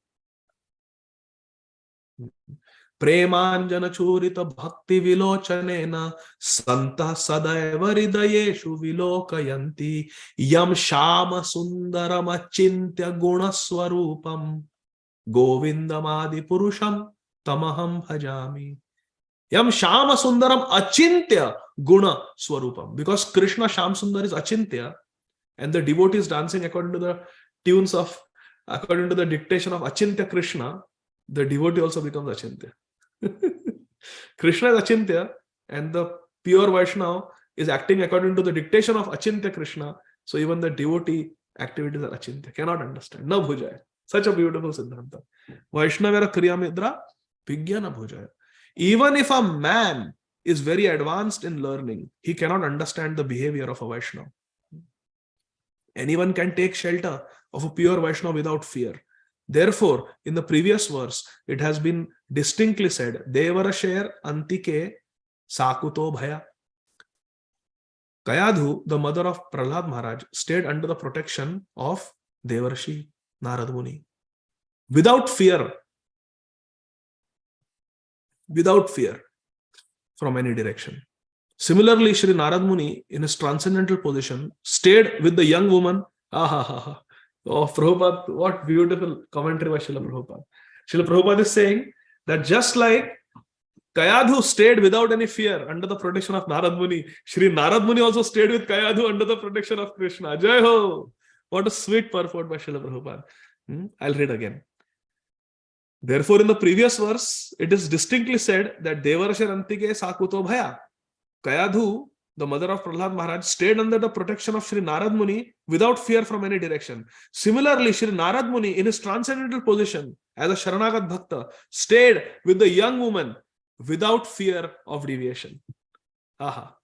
Premanjana churita bhakti vilochanena santa sadaiva hridayeshu vilokayanti yam shama sundaram achintya guna swarupam govindamadi purusham tamaham bhajami. Yam shama sundaram achintya guna swarupam. Because Krishna Sham Sundar is Achintya and the devotee is dancing according to the tunes of, according to the dictation of Achintya Krishna, the devotee also becomes Achintya. Krishna is Achintya and the pure Vaishnava is acting according to the dictation of Achintya Krishna. So even the devotee activities are Achintya. Cannot understand. Na bhujaya. Such a beautiful Siddhanta. Vaishnavera Kriya Midra Vigyana Bhujaya. Even if a man is very advanced in learning, he cannot understand the behavior of a Vaishnava. Anyone can take shelter of a pure Vaishnava without fear. Therefore, in the previous verse, it has been distinctly said, Devara Sher Antike Sakuto Bhaya. Kayadhu, the mother of Prahlad Maharaj, stayed under the protection of Devarshi Narad Muni. Without fear from any direction. Similarly, Sri Narad Muni, in his transcendental position, stayed with the young woman. Oh, Prabhupada, what beautiful commentary by Srila Prabhupada. Srila Prabhupada is saying that just like Kayadhu stayed without any fear under the protection of Narad Muni, Shri Narad Muni also stayed with Kayadhu under the protection of Krishna. Jai Ho! What a sweet purport by Srila Prabhupada. I'll read again. Therefore, in the previous verse, it is distinctly said that Devarshi Rantige Sakuto Bhaya. Kayadhu, the mother of Prahlad Maharaj, stayed under the protection of Shri Narad Muni without fear from any direction. Similarly, Shri Narad Muni, in his transcendental position as a Sharanagat Bhakta, stayed with the young woman without fear of deviation. Aha.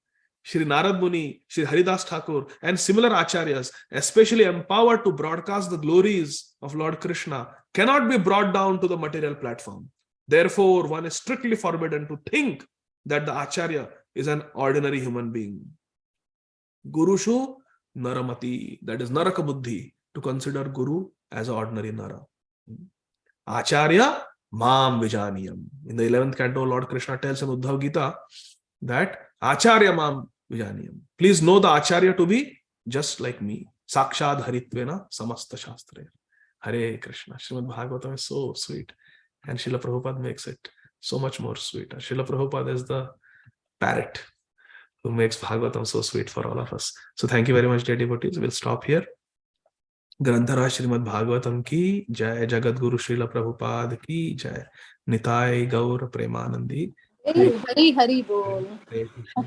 Shri Narad Muni, Shri Haridas Thakur, and similar acharyas, especially empowered to broadcast the glories of Lord Krishna, cannot be brought down to the material platform. Therefore, one is strictly forbidden to think that the acharya is an ordinary human being. Gurushu naramati, that is naraka buddhi, to consider Guru as an ordinary nara. Acharya mam vijaniyam. In the 11th canto, Lord Krishna tells in Uddhav Gita that Acharya mam vijaniyam. Please know the Acharya to be just like me. Sakshad haritvena samasta shastre. Hare Krishna. Srimad Bhagavatam is so sweet. And Srila Prabhupada makes it so much more sweet. Srila Prabhupada is the parrot who makes Bhagavatam so sweet for all of us. So thank you very much, dear devotees. We'll stop here. ग्रंथराज Shrimad Bhagavatam की जय, जगत गुरु श्रील प्रभुपाद की जय, निताय गौर प्रेमानंदी। हरि हरि बोल। हरे कृष्ण।